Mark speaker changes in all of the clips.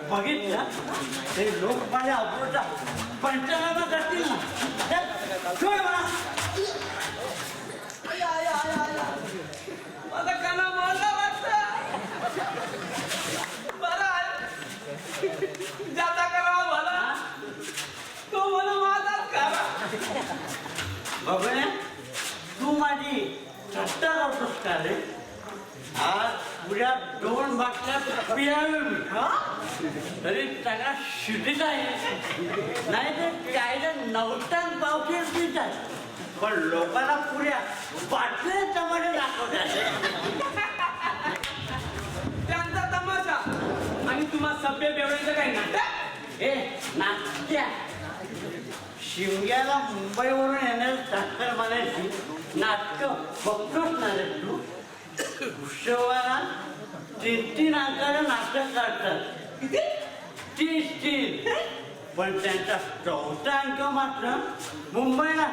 Speaker 1: बघितलं ते लोक माझ्या अब्रूचा पंचनामा करतील ना. सोड मला.
Speaker 2: माझा काना मोडला वाटतं. बरं जाता करा मला तो मला माझाच करा.
Speaker 1: बघूया तू माझी थट्टा करतोस का रे? आज उद्या 2 बाटल्या पियावे मी. तरी सगळा शिटीच आहे. नाही तर काय नवटाक पावशेर पीत आहे. पण लोकांना पुऱ्या बाटल्या टमाटे दाखवतात.
Speaker 2: त्यांचा तमाशा आणि तुम्हा सभ्य बेवड्यांचं काही नाटक.
Speaker 1: ए नाट्या शिमग्याला मुंबईवरून येणाऱ्या चाकर मानायची नाटकं बघतोच ना रे तू. उत्सवाला 3-3 अंकाला नाटक काढतात.
Speaker 2: किती?
Speaker 1: 30. पण त्यांचा 4था अंक मात्र मुंबईला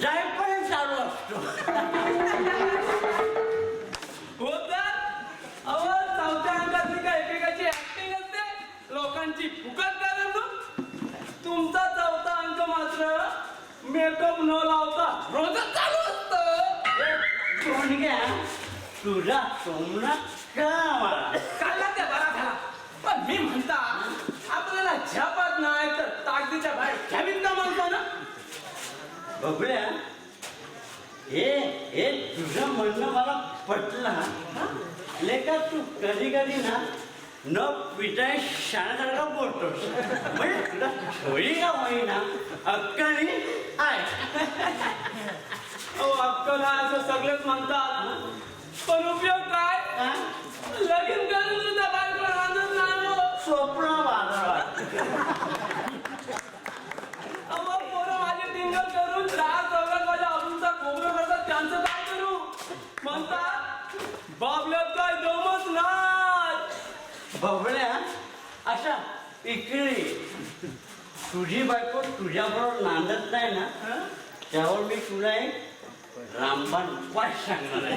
Speaker 1: जाईपर्यंत चालू असतो.
Speaker 2: हो तर अहो 4थ्या अंकातली काय एकेकाची ऍक्टिंग असते लोकांची फुकट करून. तुमचा 4था अंक मात्र मेकअप न लावता रोजच चालू असतं.
Speaker 1: कोण घ्या तुझा सोमना का मला
Speaker 2: काढला त्या बरा झाला. पण मी म्हणता आपल्याला झपात नाही तर ताकदीच्या बाहेर घ्यावीत का म्हणतो ना.
Speaker 1: बबड्या हे तुझं म्हणणं मला पटलं. लेका तू कधी कधी ना न पिताय शाळेसारखा बोलतोस. म्हणजे तुला थोडी का होईना अक्कली आहे.
Speaker 2: अहो अक्कल आहे असं सगळेच म्हणतात. पण उपयोग काय? लगीन करून सुद्धा बायकोला रांधत नाही.
Speaker 1: स्वप्न बाजारात
Speaker 2: अहो पोरं माझे टिंगल करून 10-14 माझ्या अजूनचा खोबरं करतात. त्यांचं काय करू म्हणतात. बाबल्यात काय दमच नाही.
Speaker 1: बबड्या अशा इकडे तुझी बायको तुझ्याबरोबर नांदत नाही ना त्यावर मी तुला एक रामबाण उपाय सांगणार आहे.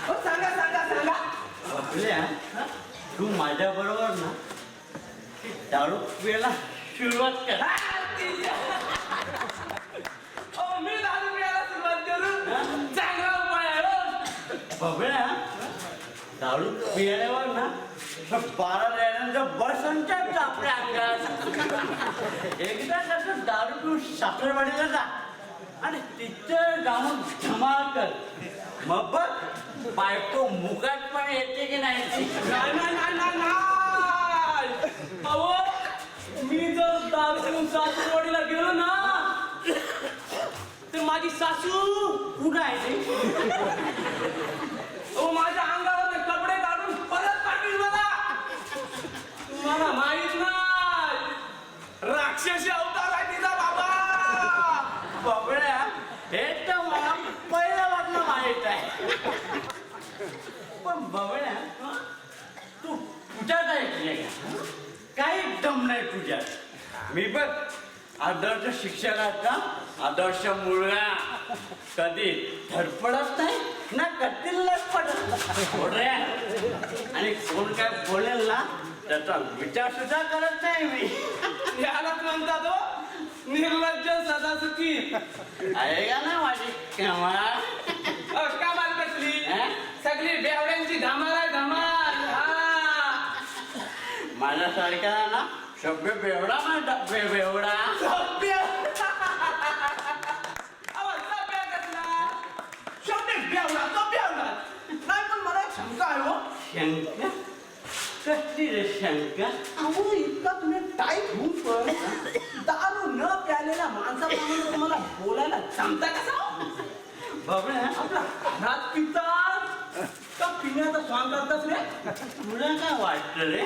Speaker 2: हो, सांगा सांगा सांगा.
Speaker 1: बबड्या तू माझ्या बरोबर ना दारू पियाला सुरुवात कर.
Speaker 2: अहो मी दारू प्यायला सुरुवात करू. चांगला उपाय आहे हो.
Speaker 1: बबड्या दारू पियाल्यावर ना 12 रेड्यांचं बसंत आपल्या अंगात. एकदा कसं दारू पिऊन साखरवाडीला जा आणि तिथं जाऊन धमाल कर. मग बघ बायको मुखात पण येते की नाही.
Speaker 2: नाही नाही नाही नाही नाही. अहो मी जर दारू पिऊन सासूरवाडीला गेलो ना तर माझी सासू
Speaker 1: कुठं आहे ते?
Speaker 2: अहो माझ्या अंगावर कपडे काढून परत पाठवील मला. तुम्हाला माहित नाही राक्षसी अवतार आहे तिचा बाबा.
Speaker 1: बबड्या हे तर मला पहिलं वाटलं माहित आहे. पण बबड्या तू तुझ्यात ऐकले का? काही दम नाही तुझ्यात. मी बघ आदर्श शिक्षकाचा आदर्श मुलगा. कधी धडपडत नाही ना कधी पडत. आणि कोण काय बोलेल ना त्याचा विचार सुद्धा करत नाही मी.
Speaker 2: यालाच म्हणतात हो निर्लज्ज सदासुखी.
Speaker 1: आहे का ना माझी कमाल.
Speaker 2: कमाल कसली सगळी बेवड्यांची धमाल आहे धमाल.
Speaker 1: माझ्यासारखा ना सभ्य बेवडा बेवडा
Speaker 2: सभ्य अहो सभ्य कसला सभ्य बेवडा तो बेवडा नाही. पण मला एक शंका आहे हो.
Speaker 1: शंका कसली रे शंका?
Speaker 2: अहो इतका तुम्ही टाईट होऊन पण दारू न प्यालेल्या माणसाप्रमाणे तुम्हाला बोलायला जमता कसा?
Speaker 1: बबड्या
Speaker 2: आपला घरात पितात का पिण्याचा स्वांग करतात रे?
Speaker 1: तुला काय वाटतं रे?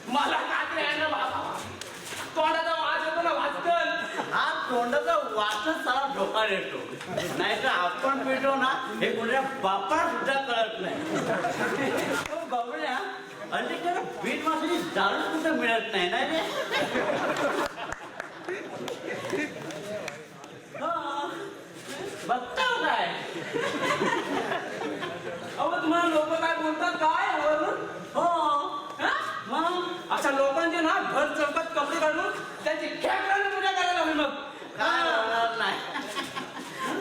Speaker 2: मला काय आहे ना बाबा. तोंडाचा वास येतो ना वाचकन.
Speaker 1: हा तोंडाचा वासच सारा धोका देतो. नाही तर आपण पितो ना हे कुठल्या बापाला सुद्धा कळत नाही. बबड्या अलीकडे बीट मासाची दारू कुठं मिळत नाही ना रे. बघता काय
Speaker 2: अहो तुम्हाला लोक काय बोलतात काय वरून?
Speaker 1: हो
Speaker 2: अशा लोकांचे ना भर चौकात कपडे काढून त्यांची खेकड्याने पूजा करायला हवी मग.
Speaker 1: काय होणार नाही.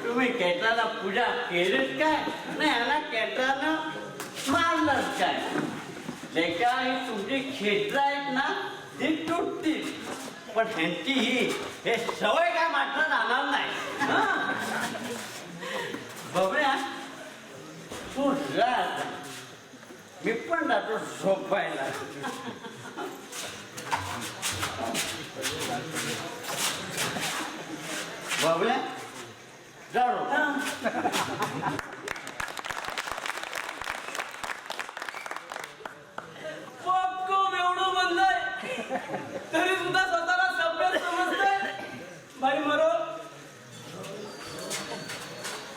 Speaker 1: तुम्ही केटराला पूजा केलीच काय नाही ह्याला केटरानं मारलंच काय. जे काय तुमची खेटर आहेत ना ती तुटतील पण ह्यांची हे सवय काय मात्र जाणार नाही. बघूया तू जा आता. मी पण जातो झोपायला. बघूया जाऊ.
Speaker 2: पक्क एवढं बनलंय तरी सुद्धा स्वतःला सभ्य समजतंय. बाई मरो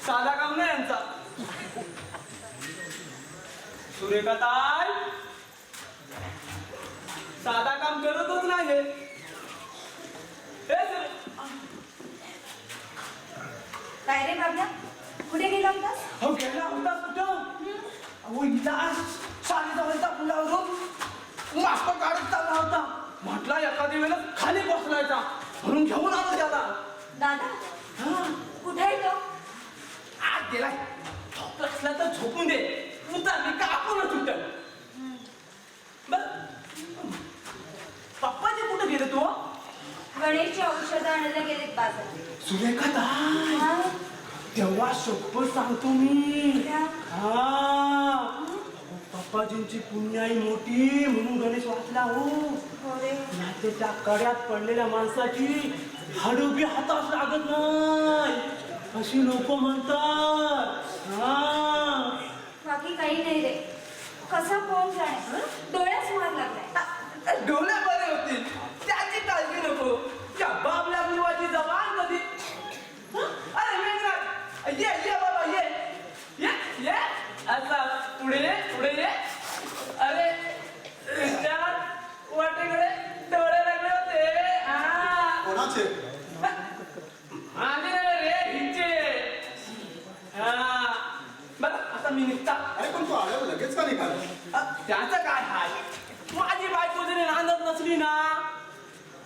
Speaker 2: साधा काम नाही यांचा. सुरेखा ताई साधा काम करतच नाही हे.
Speaker 3: काय रे बाबा कुठे गेला होतास?
Speaker 2: हो गेला होता कुठं? अहो इला शाळेजवळचा पुलावरून मास्टर काढत चालला होता. म्हटला एखाद्या वेळेला खाली बसलायचा म्हणून घेऊन आलो त्याला.
Speaker 3: दादा कुठे आहे तो?
Speaker 2: आज गेलाय. झोप असला तर झोपून दे. उतरली का आपणच उठल. पप्पाचे कुठे गेले तू?
Speaker 3: गणेशची औषधं आणायला गेलेत बाजारात.
Speaker 2: सुरेखा ताई तेव्हा शपथ सांगतो मी. पप्पाजींची पुण्याई मोठी म्हणून गणेश वाचला हो. नातेच्या कड्यात पडलेल्या माणसाची हाडू बी हातास लागत नाही अशी लोक म्हणतात.
Speaker 3: बाकी काही नाही रे. कसा कोण जाणे डोळ्याच मार लागलाय.
Speaker 2: डोळे बरे होतील त्याची काळजी नको. त्या बाबल्या मुलाची जबान कधी. अरे मेघराज ये ये बाबा ये ये ये. आता पुढे ये पुढे ये. अरे त्यात वाटेकडे डोळे लागले होते.
Speaker 4: कोणाचे?
Speaker 2: माझे रे हिचे. बरं आता मी निघता.
Speaker 4: अरे पण तू आल्यावर लगेच का निघाला?
Speaker 2: त्याचं काय हाय. माझी बायको जरी नांदत नसली ना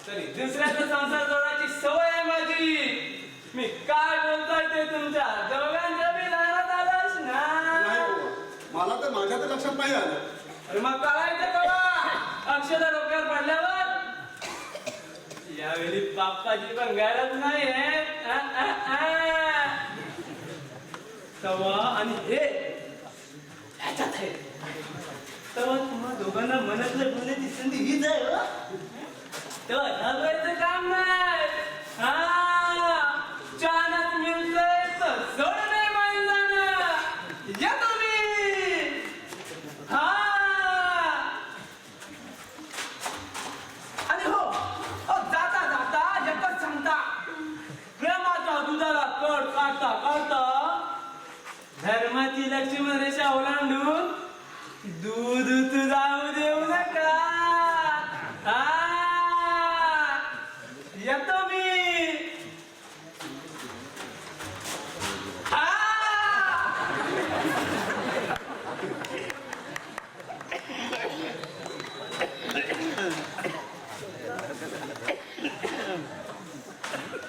Speaker 2: तरी दुसऱ्याचा संसार जोडायची सवय आहे माझी. मी काय बोलतोय ते तुमच्या दोघांच्या बी लक्षात आलंच
Speaker 4: नाही
Speaker 2: ना.
Speaker 4: बाबा, मला तर माझ्या तर लक्षात नाही आलं.
Speaker 2: अरे मग कळायचं कवा अक्षदा डोक्यावर पडल्यावर. यावेळी बाप्पाची पण गरज नाही आहे. तवा आणि हे ह्याच्यात आहे. तेव्हा तुम्हा दोघांना मनातलं बोलण्याची संधी हीच आहे हो. तेव्हा घाबरायचं काम नाही. चानच मिळतंय तर सोड नाही माणसानं. या तुम्ही. आणि हो जाता जाता एकच सांगता. प्रेमाच्या दुधाला कट काढता काढता धर्माची लक्ष्मण रेषा ओलांडून दूध तू जाऊ देऊ नका. येतो मी.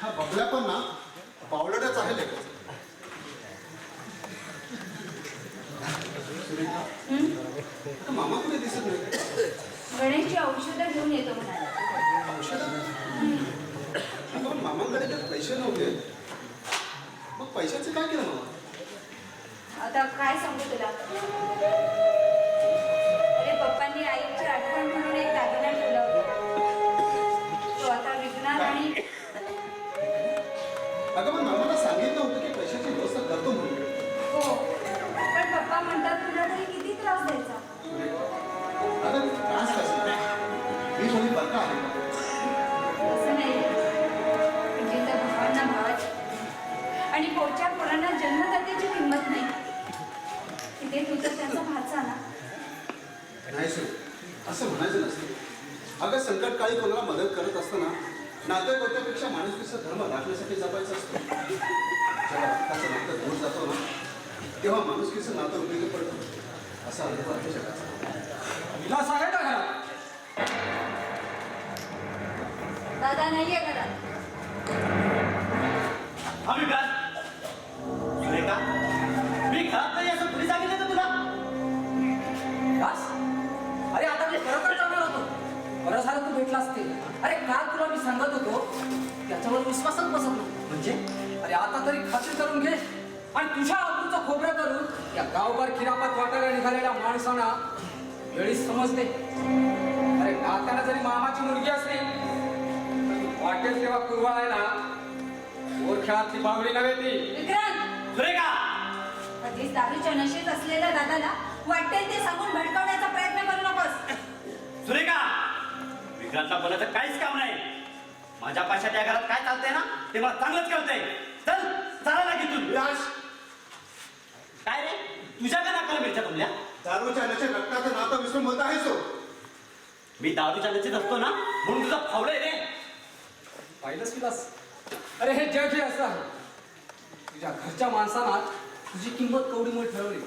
Speaker 4: हा बबल्या पण ना पावलटच आहे लगेच. आता मामा कुठे दिसत नाही?
Speaker 3: गणेशची औषधं घेऊन येतो म्हणाला.
Speaker 4: पण मामांकडे तर पैसे नव्हते. मग पैशाचं काय केलं मामा?
Speaker 3: आता काय सांगू तुला. अरे पप्पांनी आईची आठवण म्हणून एक दागिना ठेवला होता. तो आता विकणार आणि
Speaker 4: अगं पण मामाला सांगितलं होतं की पैशाची व्यवस्था करतो म्हणून.
Speaker 3: हो पण पप्पा म्हणतात तुला तरी किती त्रास द्यायचा.
Speaker 4: अगं त्रास कसा? मी कोणी बघा आहे का?
Speaker 3: असं नाही म्हणजे त्या भावांना भावाची आणि पोटच्या पोरांना जन्मदात्याची किंमत नाही. तिथे तू तर त्यांचा भाचा ना.
Speaker 4: नाही सर असं म्हणायचं नसतं. अगं संकटकाळी कोणाला मदत करत असताना नातेवाईकापेक्षा माणुसकीचा धर्म राखण्यासाठी जपायचा असतो. जेव्हा रक्ताचं नातं दूर जातो ना तेव्हा माणुसकीचं नातं उपयोगी पडतं. असा अनुभव आहे जगाचा.
Speaker 2: विलास आहे का घरात?
Speaker 3: दादा नाहीये घरात.
Speaker 1: हा विकास सुरेखा मी घरात नाही असं कुणी सांगितलं तर तुला
Speaker 5: दास अरे आता मी खरोखर जाणार होतो. बरं झालं तू भेटला असते. अरे काल तुला मी सांगत होतो त्याच्यावर विश्वासच बसत नाही.
Speaker 1: म्हणजे
Speaker 5: अरे आता तरी खात्री करून घे आणि तुझ्या आबरूचं खोबरं करून या गावभर खिरापत वाटायला निघालेल्या माणसांना वेळीच समजते. अरे नात्याला जरी मामाची मुलगी असली वाटेल तेव्हा कुरवाळायला ओरखेळातली बावडी नव्हे ती.
Speaker 3: विक्रांत,
Speaker 1: सुरेखा
Speaker 3: कधीच दारूच्या नशेत असलेल्या दादाला वाटेल ते सांगून भडकवण्याचा प्रयत्न करू नकोस.
Speaker 1: सुरेखा विक्रांतला बोलायचं काहीच काम नाही. माझ्या पाशात या घरात काय चालतंय ना ते मला चांगलंच कळतंय. चल चला ना घेतून
Speaker 4: विलास,
Speaker 1: काय रे तुझ्या का नाकाला मिरच्या तुमल्या
Speaker 4: दारूच्या नशेत रक्ताचं नातं विसरून बोलत आहेस तो.
Speaker 1: मी दारूच्या नशेत असतो ना म्हणून तुझा फावलंय रे.
Speaker 5: पाहिलंच विलास. अरे हे जग हे असं आहे. तुझ्या घरच्या माणसांना तुझी किंमत कवडीमुळे ठरवली.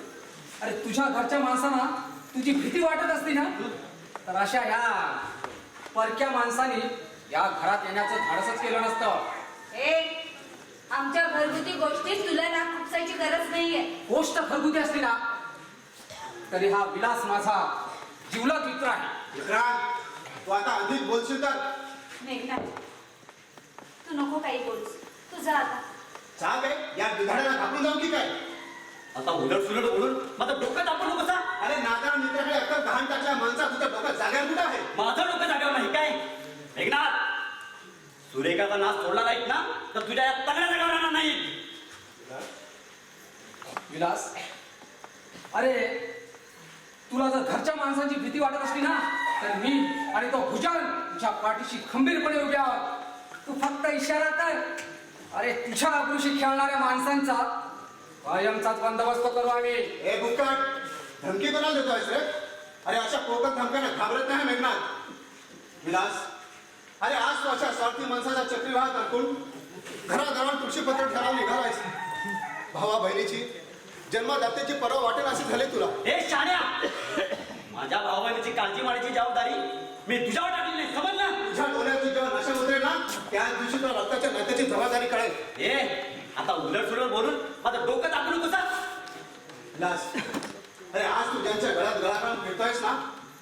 Speaker 5: अरे तुझ्या घरच्या माणसांना तुझी भीती वाटत असती ना तर अशा ह्या परक्या माणसाने या घरात येण्याचं धाडसच केलं नसतं.
Speaker 3: आमच्या घरगुती गोष्टीत तुला नाक खुपसायची गरज नाहीये.
Speaker 5: गोष्ट घरगुती असली ना तरी हा विलास माझा जीवलग मित्र आहे.
Speaker 4: विक्रांत, तू आता अधिक बोलशील तर
Speaker 3: मेघना, तू नको काही बोलूस. तू जा आता.
Speaker 4: चाक आहे या बिघाड्याला घाबरून जाऊ की काय?
Speaker 1: आता उलट सुलट बोलून माझं डोकं दाखवू कसा.
Speaker 4: अरे नादार मित्राकडे अक्कल गहाण टाकल्या माणसा तुझ्या डोक्यात जागा कुठं आहे?
Speaker 1: माझं डोकं जागेवर नाही काय. मेघनाथ सुरेखाचा नाश सोडला नाहीत ना तर तुझ्या या तगड्या जागेवर राहणार नाही.
Speaker 5: विलास अरे तुला जर घरच्या माणसांची भीती वाटत असली ना तर मी आणि तो भुजंग तुझ्या पाठीशी खंबीरपणे उभे आहोत. तू फक्त इशारा कर. अरे तुझ्या आबरूशी खेळणाऱ्या माणसांचा कायमचाच बंदोबस्त करू आम्ही.
Speaker 4: ए बुक्कट, धमकी कोणाला देतोयस रे? अरे अशा पोकत धमक्यांना घाबरत नाही मेघनाथ. विलास, अरे आज तू अशा स्वार्थी माणसाच्या चक्रीवाहात अडकून घराघरात तुळशीपत्र ठराव निघालायस. भावा बहिणीची जन्मदात्याची परवा वाटेल असे झाले तुला.
Speaker 1: हे शाण्या माझ्या भावाबहिणीची काळजी मारायची जबाबदारी मी तुझ्यावर टाकली नाही समजलं.
Speaker 4: तुझ्या डोळ्यात जेव्हा नशा उतरेल ना त्याच दिवशी तुला रक्ताच्या नात्याची जबाबदारी कळेल.
Speaker 1: ए आता उलट सुलट बोलून माझं डोकं दाखवू नकोस.
Speaker 4: विलास, अरे आज तू ज्यांच्या गळ्यात गळा घालून फिरतोयस ना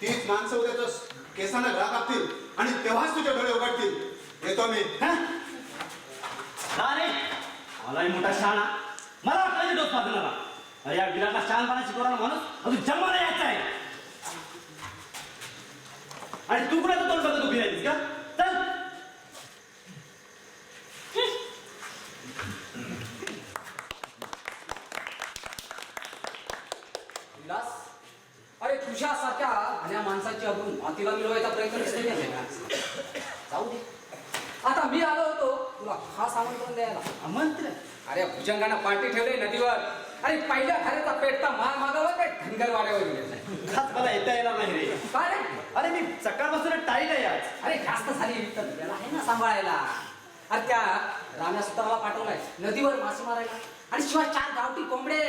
Speaker 4: तीच माणसं उद्या केसांना गळा कापतील आणि तेव्हाच तुझे डोळे उघडतील. येतो मी.
Speaker 1: अरे मलाही मोठा शहाणा मला वाटलं डोस पाजणारा. अरे या विराटला शहाणपणा शिकवणारा माणूस अजून जन्माला यायचा आहे. आणि तू कुणाचं तोंड बघत उभी राहिलीस का? चल
Speaker 5: विलास अरे तुझ्यासारख्या आणि माणसाची अबरू मातीला मिळवायचा प्रयत्न दिसतोय का? जाऊ दे. आता मी आलो होतो तुला खास आमंत्रण द्यायला.
Speaker 1: आमंत्रण
Speaker 5: अरे भुजंगांना पार्टी ठेवली नदीवर. अरे पहिल्या घराचा पेटता माल मागावा काय धनगरवाड्यावर गेले.
Speaker 1: खास मला येता येणार नाही रे.
Speaker 5: काय रे?
Speaker 1: अरे मी सकाळपासून टाईट आहे आज.
Speaker 5: अरे जास्त झाली तर त्याला आहे ना सांभाळायला. अरे त्या राम्या सुताराला पाठवलाय नदीवर मासे मारायला आणि शिवाय 4 गावठी कोंबडे.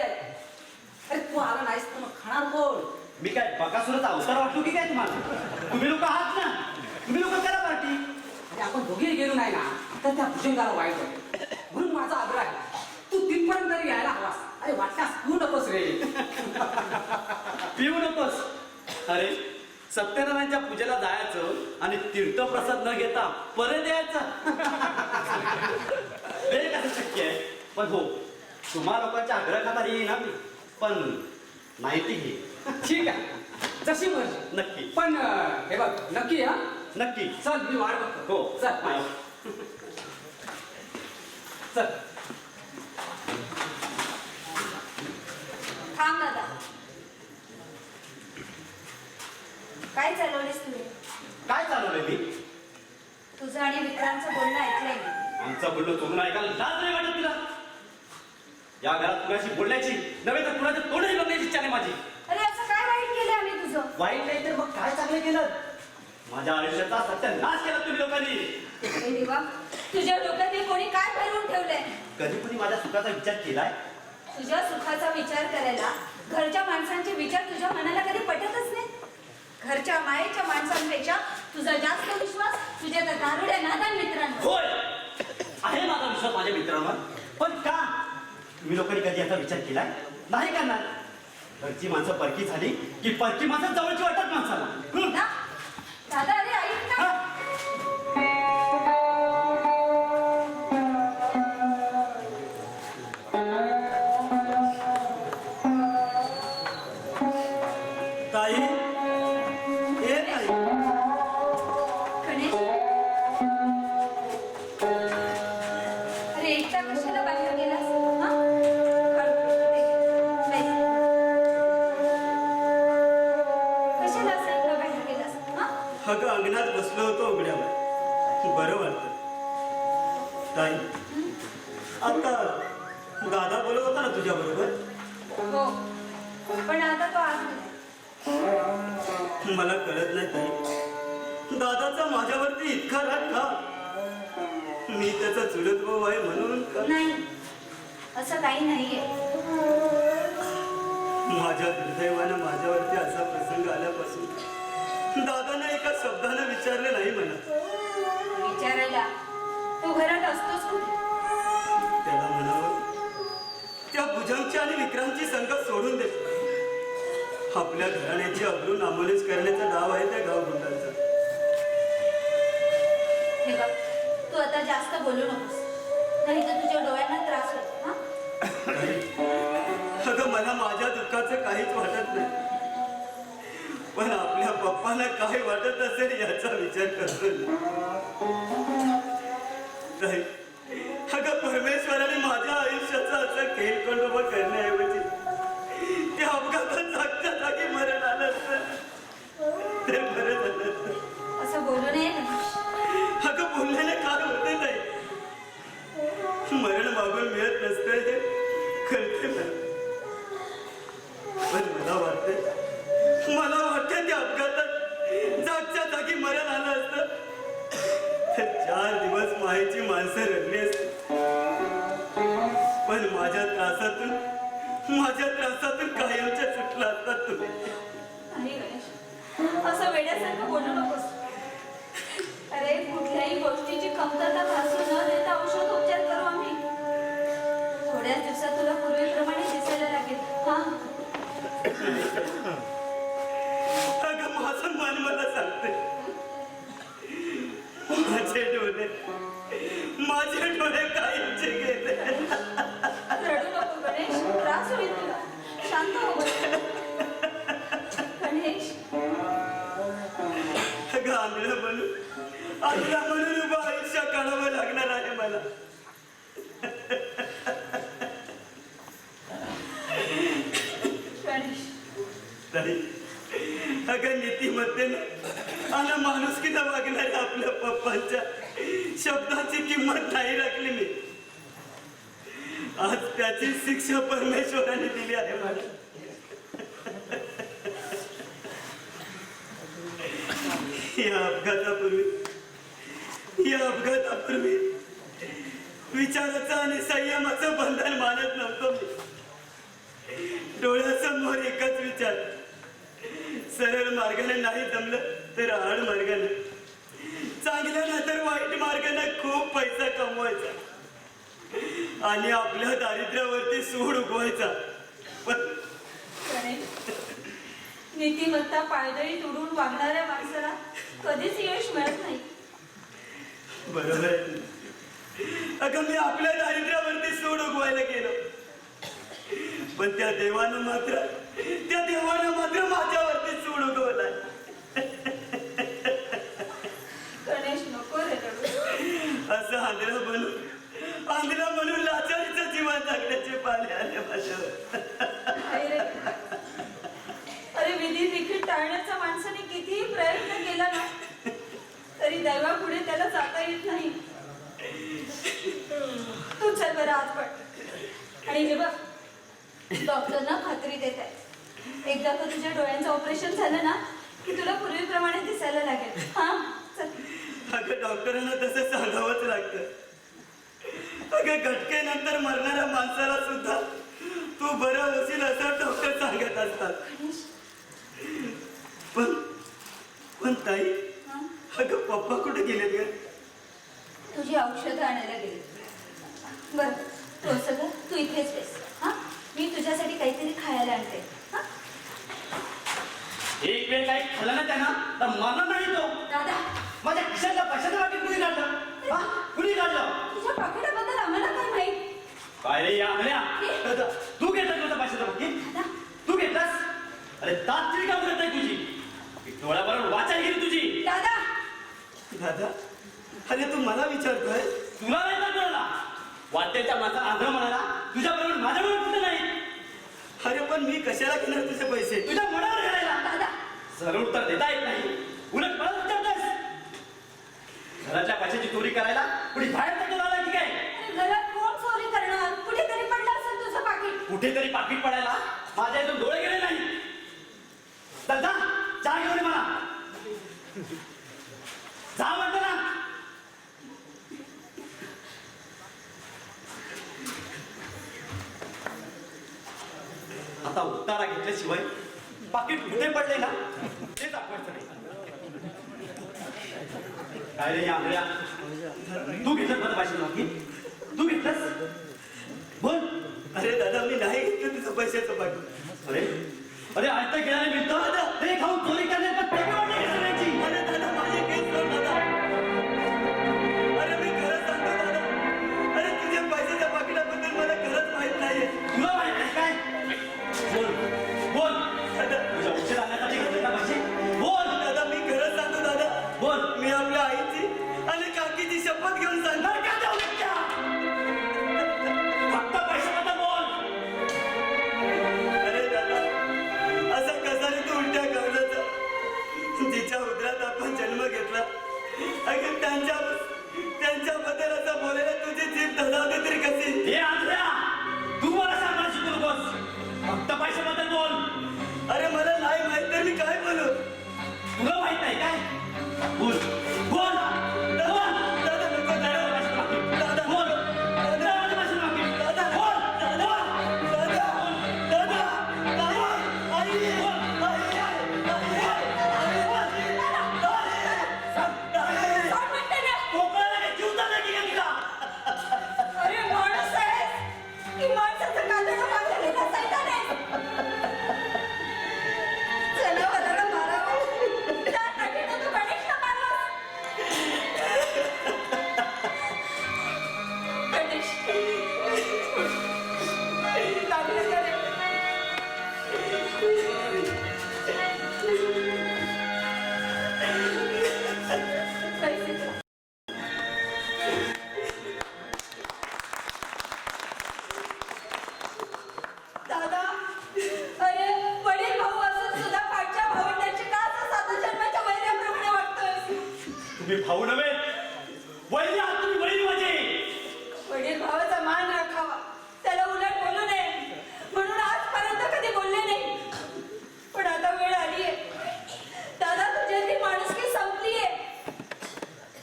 Speaker 5: अरे तू आला नाहीस तर मग खाणार कोण?
Speaker 1: मी काय बकासुरचा अवतार वाटलो की काय तुम्हाला? तुम्ही लोक आहात ना, तुम्ही लोक करा पार्टी.
Speaker 5: अरे आपण दोघेही गेलो नाही ना तर त्या भुजंगाला वाईट वाटेल. म्हणून माझा आग्रह आहे तू तिथपर्यंत तरी यायला हवास. अरे वाटल्यास तू नकोस रे.
Speaker 1: पिऊ नकोस. अरे सत्यनारायणच्या पूजेला जायचं आणि तीर्थप्रसाद न घेता परत यायचं हे कसं शक्य आहे? पण हो तुम्हा लोकांच्या आग्रह खातारी येईना मी, पण माहिती घे.
Speaker 5: ठीक आहे जशी मर्जी.
Speaker 1: नक्की
Speaker 5: पण हे बघ नक्की हा.
Speaker 1: नक्की.
Speaker 5: चल मी वाट बघतो.
Speaker 1: हो
Speaker 5: चल बाय. चल
Speaker 3: थांब दादा. काय चालवलीस तुम्ही?
Speaker 1: काय चालवलंय मी?
Speaker 3: तुझं आणि विक्रांतचं बोलणं ऐकलंय मी.
Speaker 1: आमचं बोलणं तुम्हाला ऐकायला लाज नाही वाटत तुला? या घरात कुणाशी बोलण्याची नव्हे तर कुणाचं तोंडही बघण्याची इच्छा नाही माझी.
Speaker 3: अरे असं काय वाईट केलं आम्ही तुझं?
Speaker 1: वाईट नाही तर मग काय चांगलं केलं? माझ्या आयुष्याचा सत्यानाश केला तुम्ही लोकांनी.
Speaker 3: अरे देवा, तुझ्या डोक्यात हे कोणी काय भरवून ठेवलंय?
Speaker 1: कधी कोणी माझ्या सुखाचा विचार केलाय?
Speaker 3: तुझ्या सुखाचा विचार करायला घरच्या माणसांचे विचार तुझ्या मनाला कधी पटतच नाही. घरच्या मायेच्या माणसांपेक्षा तुझा जास्त विश्वास तुझ्या त्या दारुड्या नादान मित्रांवर.
Speaker 1: होय आहे माझा विश्वास माझ्या मित्रांवर, पण का तुम्ही लोकांनी कधी याचा विचार केलाय? नाही करणार. घरची माणसं परकी झाली की परकी माणसं जवळची वाटत माणसाला.
Speaker 3: ना? दादा अरे ऐक ना.
Speaker 1: हा? ताई ए ताई,
Speaker 3: गणेश अरे एकटा कशाला बाहेर गेलास? हा? हळू, बैस. कशाला असं एकटा बाहेर गेलास? हा?
Speaker 6: अगं अंगणात बसलो होतो उघड्यावर, बरं वाटतं. ताई आता दादा बोलत होता ना तुझ्या बरोबर?
Speaker 3: हो पण आता तो आज नाही.
Speaker 6: मला कळत नाही ताई, दादाचा माझ्यावरती इतका राग का? मी त्याचा चुलत भाऊ आहे म्हणून का?
Speaker 3: नाही असं काही नाहीये.
Speaker 6: माझ्या दुर्दैवानं माझ्यावरती असा प्रसंग आल्यापासून दादाने एका शब्दानं विचारले नाही मला.
Speaker 3: विचारायला तो घरात असतोच कुठे?
Speaker 6: त्याला म्हणावं त्या भुजंगची आणि विक्रांतची संगत सोडून दे. आपल्या घराण्याची अब्रू नामोलीच करण्याचा डाव आहे त्या गावगुंडांचा.
Speaker 3: हे बघ तू आता जास्त बोलू नकोस, नाही तर तुझ्या डोळ्यांना त्रास होतो. हा?
Speaker 6: अगं मला माझ्या दुःखाचं काहीच वाटत नाही, पण आपल्या पप्पांना काय वाटत असेल याचा विचार करतो नाही. अगं परमेश्वराने माझ्या आयुष्याचा असं खेळखंडोबा करण्याऐवजी त्या अपघातात जागच्या जागी मरण आलं असतं ते बरं झालं असतं.
Speaker 3: असं बोलू नये गणेश.
Speaker 6: अगं बोलल्याने काय होते नाही, मरण मागून मिळत नसतं हे कळते मला. पण मला वाटतं त्या अपघातात जागच्या जागी मरण आलं असतं तर 4 दिवस मायेची माणसं रडली असती. पण माझ्या त्रासातून कायमच्या सुटला असतात तुम्ही.
Speaker 3: नाही गणेश असं वेड्यासारखं बोलू नकोस. अरे कुठल्याही गोष्टीची कमतरता भासू न देता औषध उपचार करू आम्ही. थोड्याच दिवसात तुला पूर्वीप्रमाणे दिसायला लागेल. हा
Speaker 6: अगं माझं मन मला सांगते माझे डोळे कायमचे गेले.
Speaker 3: रडू नको गणेश, त्रास होईल तुला. शांत हो गणेश.
Speaker 6: अगं आंधळा म्हणून उभं आयुष्य काढावं लागणार आहे मला.
Speaker 3: गणेश
Speaker 6: तरी अगं नीतिमत्तेनं आणि माणुसकीनं वागणाऱ्या आपल्या पप्पांच्या शब्दाची किंमत नाही राखली मी. आज त्याची शिक्षा परमेश्वराने दिली आहे मला. या अपघातापूर्वी विचाराचं आणि संयमाचं बंधन मानत नव्हतो मी. डोळ्यासमोर एकच विचार, सरळ मार्गाने नाही जमलं तर आड मार्गाने, चांगल्या नाही तर वाईट मार्गाने खूप पैसा कमवायचा आणि आपल्या दारिद्र्यावरती सूड उगवायचा. पण
Speaker 3: गणेश नीतिमत्ता पायदळी तुडून वागणाऱ्या माणसाला कधीच यश मिळत नाही.
Speaker 6: बरोबर आहे. अगं मी आपल्या दारिद्र्यावरती सूड उगवायला गेलो, पण त्या देवानं मात्र माझ्यावरती सूड उगवलाय.
Speaker 3: गणेश नको रे रडू.
Speaker 6: असं आंधळा म्हणून लाचारीचं जीवन जगण्याचे पाले आले माझ्यावर.
Speaker 3: अरे विधी देखील टाळण्याचा माणसाने कितीही प्रयत्न केला ना तरी दैवापुढे त्याला जाता येत नाही. तू चल बरं आत पड. आणि हे बघ डॉक्टरना खात्री देत आहे, एकदा का तुझ्या डोळ्यांचं ऑपरेशन झालं ना की तुला पूर्वीप्रमाणे दिसायला लागेल. हा चल.
Speaker 6: अगं डॉक्टरांना तसं सांगावंच लागतं. अगं घटकेनंतर मरणाऱ्या माणसाला सुद्धा तू बरं होशील असं डॉक्टर सांगत असतात. पण पण ताई
Speaker 3: हं?
Speaker 6: अगं पप्पा कुठे गेलेत ग?
Speaker 3: तुझी औषधं आणायला गेली. बर तू असं कर, तू इथेच बेस. हा मी तुझ्यासाठी काहीतरी खायला आणते. हा
Speaker 1: एक वेळ काही खाल्लं ना त्यांना तर मरण नाही तो.
Speaker 3: दादा
Speaker 1: माझ्या खिशातल्या पैशाचं पाकिट कुणी काढलं? हा कुणी काढलं?
Speaker 3: तुझ्या पाकिटाबद्दल आम्हाला काय माहित?
Speaker 1: काय रे या आंधळ्या? तू घेतलास माझं पैशाचं पाकिट?
Speaker 3: दादा
Speaker 1: तू घेतलास? अरे दात तरी का उघडत नाही तुझी? डोळ्याबरोबर वाचायला गेली तुझी.
Speaker 3: दादा
Speaker 6: दादा अरे तू मला विचारतोय?
Speaker 1: तुला नाही तर कळला. वाटेच्या माणसाला आंधळ म्हणाला तुझ्याबरोबर माझ्याबरोबर कुठं नाही.
Speaker 6: अरे पण मी कशाला घेणार तुझे पैसे?
Speaker 1: तुझ्या मनावर घालायला
Speaker 3: दादा
Speaker 1: जरूर तर देता येत नाही. उलट मला विचारतोस. घराच्या पैशाची चोरी करायला कुणी बाहेर तर आला की काय?
Speaker 3: अरे घरात कोण चोरी करणार? कुठेतरी पडलं असेल तुझं पाकिट.
Speaker 1: कुठेतरी पाकिट पडायला माझ्या इथून डोळे गेले नाही. तर जा चहा घेऊन ये मला. जा म्हणतो ना. आता उतारा घेतल्याशिवाय पाकिट कुठे पडले ना ते दाखवायचं नाही. काय रे या आंधळ्या? तू घेतलं माझं पाचशे पाकिट? तू घेतलंस? बोल.
Speaker 6: अरे दादा मी नाही घेतलं तुझं पैशाचं पाकिट.
Speaker 1: अरे अरे आज तर गेल्याने मिळतं ते खाऊन चोरी करण्यात पण तेवढी वाटली का सगळ्यांची?
Speaker 6: अरे दादा माझे केस सोड दादा. अरे मी खरंच सांगतो दादा. अरे तुझ्या पैशाच्या पाकिटाबद्दल मला खरंच माहित नाहीये.
Speaker 1: तुला माहित नाही काय? बोल बोल.
Speaker 6: दादा
Speaker 1: तुझ्या औषध आणण्यासाठी घेतले का पैसे? बोल.
Speaker 6: दादा मी खरंच सांगतो दादा.
Speaker 1: बोल.
Speaker 6: मी आपल्या आईची आणि काकीची शपथ घेऊन सांगतो.
Speaker 1: नरकात जाऊ दे त्या. फक्त पैशाबद्दल बोल.
Speaker 6: अरे दादा असं कसा रे तू उलट्या कागदाचा? जिच्या उदरात आपण जन्म घेतला अगं त्यांच्याबद्दल असं बोलायला तुझी जीभ धजावते तरी कशी?
Speaker 1: हे आंधळ्या, तू मला सांगायला शिकू नकोस. फक्त पैशाबद्दल बोल.
Speaker 6: अरे मला नाही माहित तर मी काय बोलू?
Speaker 1: तुला माहित नाही काय? बोल बोल. बोल.
Speaker 6: दादा नको दादा दादा
Speaker 1: बोल.
Speaker 6: दादा
Speaker 1: माझ्या पैशाचं पाकीट.
Speaker 6: दादा
Speaker 1: बोल.
Speaker 6: दादा दादा दादा आई
Speaker 3: कोण म्हणते ना?
Speaker 1: कोकणाला काय जीव चालला की काय तुला?
Speaker 3: अरे माणूस आहेस की माणसाचं कातडं बांधलेलं सैतान आहेस? जनावराला मारावं त्यासाठी तर तू गणेशला मारलास. गणेश लागलं का रे? पैसे दे. दादा अरे वडील भाऊ असून सुद्धा पाठच्या भावंडांची का असं सात जन्माच्या वैराप्रमाणे वाटतोय?
Speaker 1: तुम्ही भाऊ नव्हे, वडील आहात तुम्ही. वडील माझे.
Speaker 3: वडील भावाचा मान राखावा, त्याला उलट बोलू नये म्हणून आजपर्यंत कधी बोलले नाही. पण आता वेळ आलीये दादा, तुझ्यातली माणुसकी संपलीये.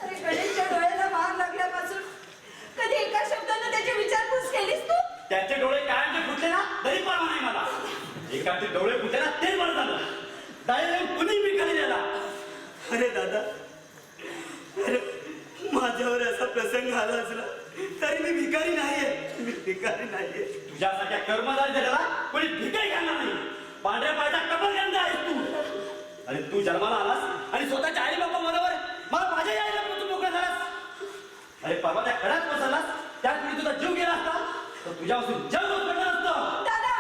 Speaker 3: अरे गणेशच्या डोळ्याला मार लागल्यापासून कधी एका शब्दानं त्याची विचारपूस केलीस तू?
Speaker 1: त्याचे डोळे कायमचे फुटले ना तरी परवा नाही मला. एकाचे डोळे फुटले ना ते बरं झालं. डायरेक्ट कुणी भिकारी द्यायला.
Speaker 6: अरे दादा अरे माझ्यावर असा प्रसंग आला असला तरी मी भिकारी नाहीये. मी भिकारी नाहीये.
Speaker 1: तुझ्यासारख्या कर्मचारी त्याला कोणी भिकारी घालणार नाही. पांढऱ्या पायाचा कपल गंध आहेस तू. आणि तू जन्माला आलास आणि स्वतःच्या आई बाबा बरोबर मला माझ्या आईला पण तू मोकळा झालास. अरे परवा त्या खड्यात बसलास त्याच वेळी तुझा जीव गेला असता तर तुझ्यापासून जग पडलं असतं.
Speaker 3: दादा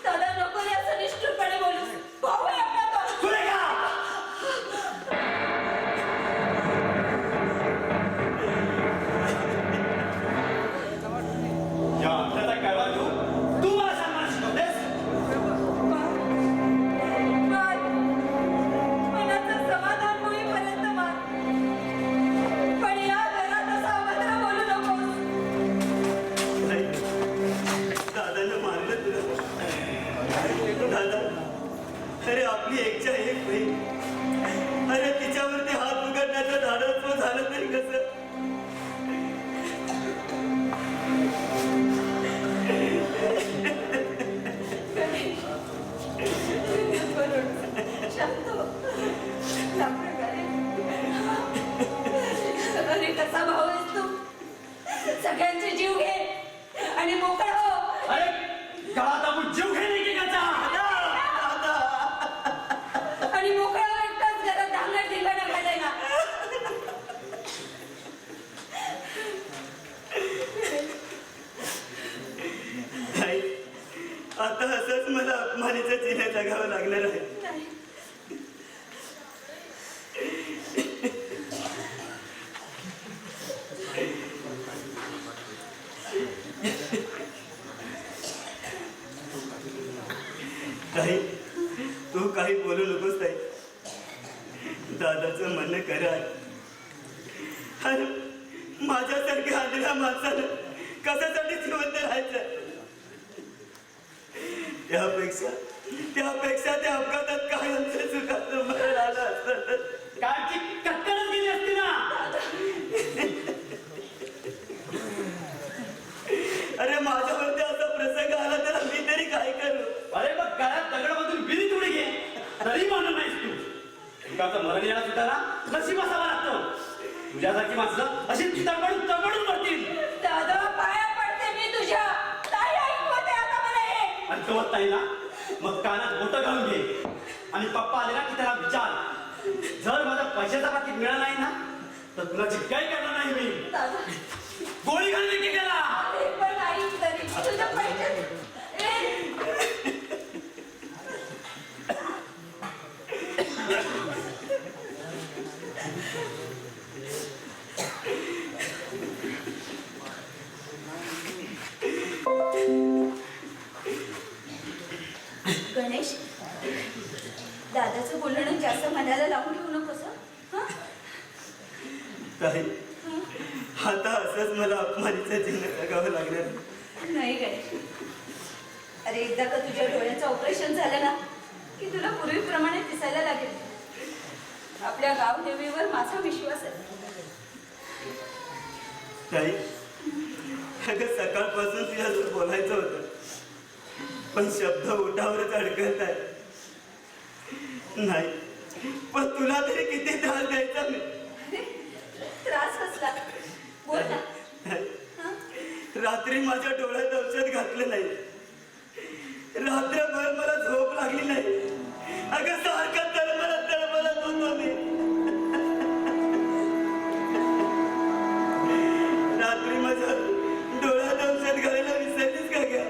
Speaker 3: दादा नको रे असं निष्ठुरपणे बोलूस. भाऊ आहे आपला तो.
Speaker 1: तुला का? या आपल्याला कळवा घेऊन तू मला सांगायला शिकवतेस?
Speaker 3: मार. मनाचं समाधान होईपर्यंत मार. पण या घरात असं अभद्र बोलू नकोस.
Speaker 6: नाही जगावं लागणार आहे.
Speaker 3: नाही.
Speaker 6: ताई, तू काही बोलू नकोस ताई. दादाचं म्हणणं खरं आहे. अरे माझ्यासारख्या आलेल्या माणसानं कशासाठी जिवंत राहायचं? त्यापेक्षा त्या अपघातात काय आमच्या सुखाचं मरण आलं असतं.
Speaker 1: कालची कत्तलच गेली असती ना.
Speaker 6: अरे माझ्यावरती असा प्रसंग आला तर मी तरी काय करू?
Speaker 1: अरे मग गळ्यात दगडामधून विहिरीत उडी घे, तरी मानू नाहीस तू. एकाचं मरण येणार सुद्धा ना नशीब असावा लागतो. तुझ्यासारखी माणसं अशी तडबडून मरतील.
Speaker 3: दादा पाया पडते मी तुझ्या. नाही ऐकवते आता मला हे.
Speaker 1: आणि तो नाही ना, मग कानात बोटं घालून घे आणि पप्पा आले ना की त्याला विचार, जर माझा पैशाचा बाकी मिळाला नाही ना तर तुला काही करणार नाही मी.
Speaker 3: दादा
Speaker 1: गोळी घालून की त्याला.
Speaker 3: ते पण ऐक तरी तुझ्या पैसे. गणेश, दादाचं बोलणं जास्त मनाला लावून घेऊ नकोस हं?
Speaker 6: ताई, आता असंच मला अपमानीचं जीवन जगावं लागणार.
Speaker 3: नाही गणेश, अरे एकदा का तुझ्या डोळ्याचं ऑपरेशन झालं ना की तुला पूर्वीप्रमाणे दिसायला लागेल. आपल्या गावदेवीवर माझा विश्वास आहे.
Speaker 6: ताई, अगं सकाळपासून तुझ्यासोबत बोलायचं होतं, पण शब्द ओठावरच अडकत आहे. नाही, पण तुला तरी किती त्रास द्यायचा मी.
Speaker 3: अरे, त्रास कसला? बोल ना. हं?
Speaker 6: रात्री माझ्या डोळ्यात औषध घातलं नाही. रात्रभर मला झोप लागली नाही. अगं सारखं तळमळत होतो मी. रात्री माझ्या डोळ्यात औषध घालायला विसरलीस का ग?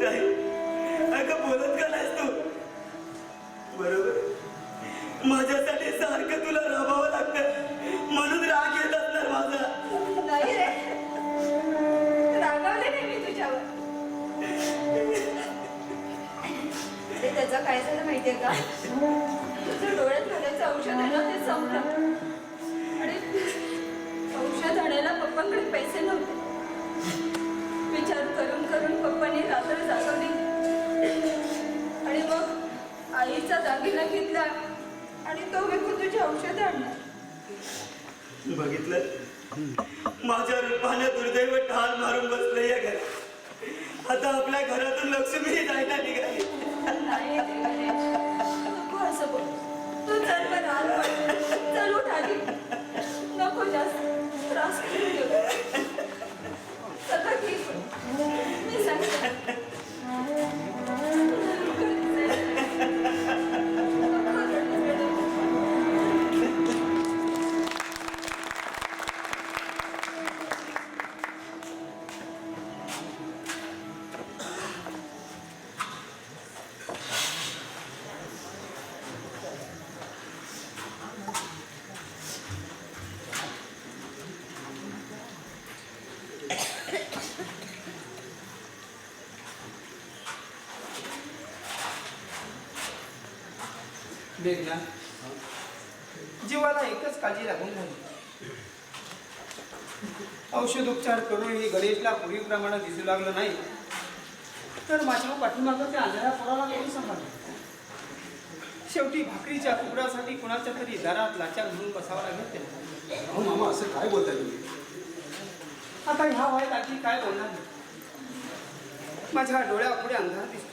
Speaker 6: ताई, अगं बोलत का नाहीस तू? बरोबर, माझ्यासाठी सारखं तुला राबावं लागतं म्हणून राग येत असणार माझा.
Speaker 3: नाही रे, रागावले नाही मी तुझ्यावर. अरे त्याचं काय झालं माहितीये का, तुझं डोळ्यात घालायचं औषध आहे ना ते संपलं. आणि औषध आणायला पप्पांकडे पैसे नव्हते. विचार करून करून पप्पांनी रात्र जागवली आणि मग आईचा दागिना घेतला आणि तो विकून तुझी औषध आणणार.
Speaker 6: बघितलं, माझ्या रूपाने दुर्दैव ठार मारून बसलं या घरात. आता आपल्या घरातून लक्ष्मी जायला निघाली.
Speaker 3: नाही रे गणेश, नको असं बोल. तू चल बरं, आत पड. चल उठ आधी. नको जास्त त्रास करून घेऊ. सगळं ठीक होईल. मी सांगते. नको रडू.
Speaker 2: मेघना, जीवाला एकच काळजी लागून झाली. औषधोपचार करूनही गणेशला पूर्वीप्रमाणे दिसू लागलं नाही तर माझ्या पाठीमागं त्या आंधळ्या पोराला कोणी सांभाळलं? शेवटी भाकरीच्या कुकडासाठी कुणाच्या तरी दारात लाचार म्हणून बसावं लागेल त्याला.
Speaker 4: अहो मामा, असं काय बोलताय तुम्ही?
Speaker 2: आता ह्या वयात आधी काय बोलणार नाही. माझ्या डोळ्यापुढे अंधार दिसतो.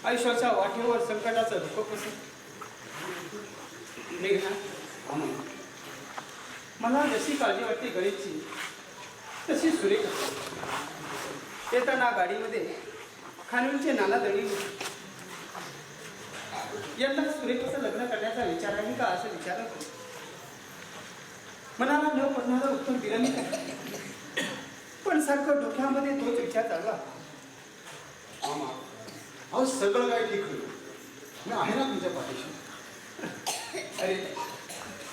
Speaker 2: आयुष्याच्या वाटेवर संकटाचं धोकं पसरतं. मेघना,
Speaker 4: मामा,
Speaker 2: मला जशी काळजी वाटते गणेशची तशी सुरेख येताना गाडीमध्ये खानविलचे नाना दळी होते. यंदा सुरेखाचं लग्न करण्याचा विचार आहे का असं विचारत होते. मनाला न पडणारं उत्तर दिलं मी काय, पण सारखं डोक्यामध्ये तोच विचार चालला.
Speaker 4: अहो सगळं काय ठीक होईल. मी आहे ना तुमच्या पाठीशी.
Speaker 2: अरे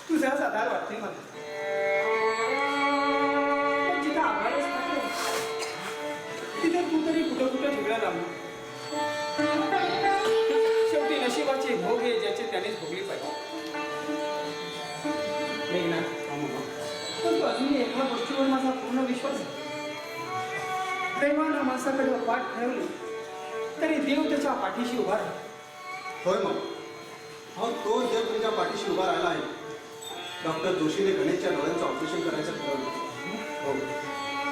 Speaker 2: तुझा आधार वाटते मला. पण जिथं आभारच नाही तिथे तू तरी कुठं कुठं झुगडा लावला. शेवटी नशिबाचे भोग हे ज्याचे त्यानेच भोगली पाहिजे. मेघनाथ, पण तू अजूनही एका गोष्टीवर माझा पूर्ण विश्वास आहे. प्रेमानं माणसाकडे पाठ ठेवली तरी देव त्याच्या पाठीशी उभा राहतो.
Speaker 4: होय मग. अहो तो देव तुमच्या पाठीशी उभा राहिला आहे. डॉक्टर जोशीने गणेशच्या डोळ्यांचं ऑपरेशन करायचं ठरवलं. हो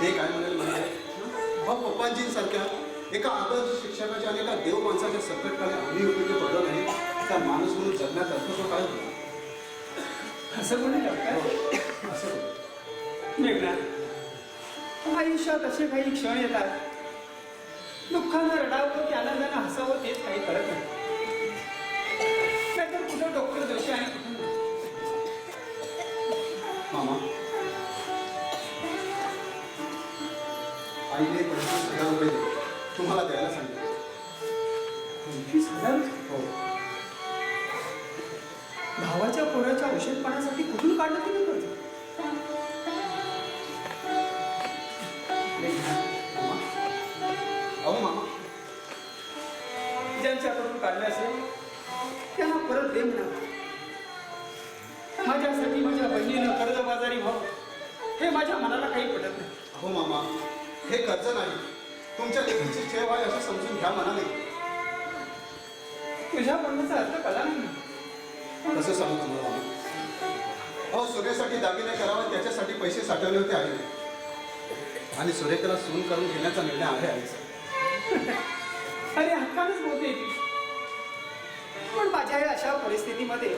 Speaker 4: ते काय म्हणाले म्हणजे अहो पप्पांजींसारख्या एका आदर्श शिक्षकाच्या आणि एका देव माणसाच्या संकटकाळी आम्ही उपयोगी पडलो नाही त्या माणूस म्हणून जगण्यात अर्थ तो काय होता.
Speaker 2: असं कोणी डॉक्टर
Speaker 4: असं होतं.
Speaker 2: मेघनाथ, आयुष्यात असे काही क्षण येतात दुःखानं रडावं की आनंदानं हसावं तेच काही कळत नाही. नाहीतर कुठं डॉक्टर जोशी आणि कुठं नाही.
Speaker 4: मामा आईने 25,000 रुपये दिले. तुम्हाला द्यायला सांगितलं.
Speaker 2: 25,000?
Speaker 4: हो.
Speaker 2: भावाच्या पोराच्या औषधपाण्यासाठी कुठून काढलं तुम्ही कर्ज?
Speaker 4: मामा अहो मामा
Speaker 2: ज्यांच्याकडून काढले असेल त्यांना परत दे म्हणा. माझ्यासाठी माझ्या बहिणीनं कर्जबाजारी व्हावं हे माझ्या मनाला काही पटत नाही.
Speaker 4: अहो मामा हे कर्ज नाही तुमच्या लेखीची ठेव आहे असं समजून घ्या म्हणाले.
Speaker 2: तुझ्या बोलण्याचा अर्थ कळला नाही.
Speaker 4: कसं सांगू तुम्हाला मामा. अहो सुरेसाठी दागिने करावा त्याच्यासाठी पैसे साठवले होते आईने आणि सुरेखाला सून करून घेण्याचा निर्णय आहे आईचा.
Speaker 2: अरे हक्कानच बोलते ती. पण माझ्या या अशा परिस्थितीमध्ये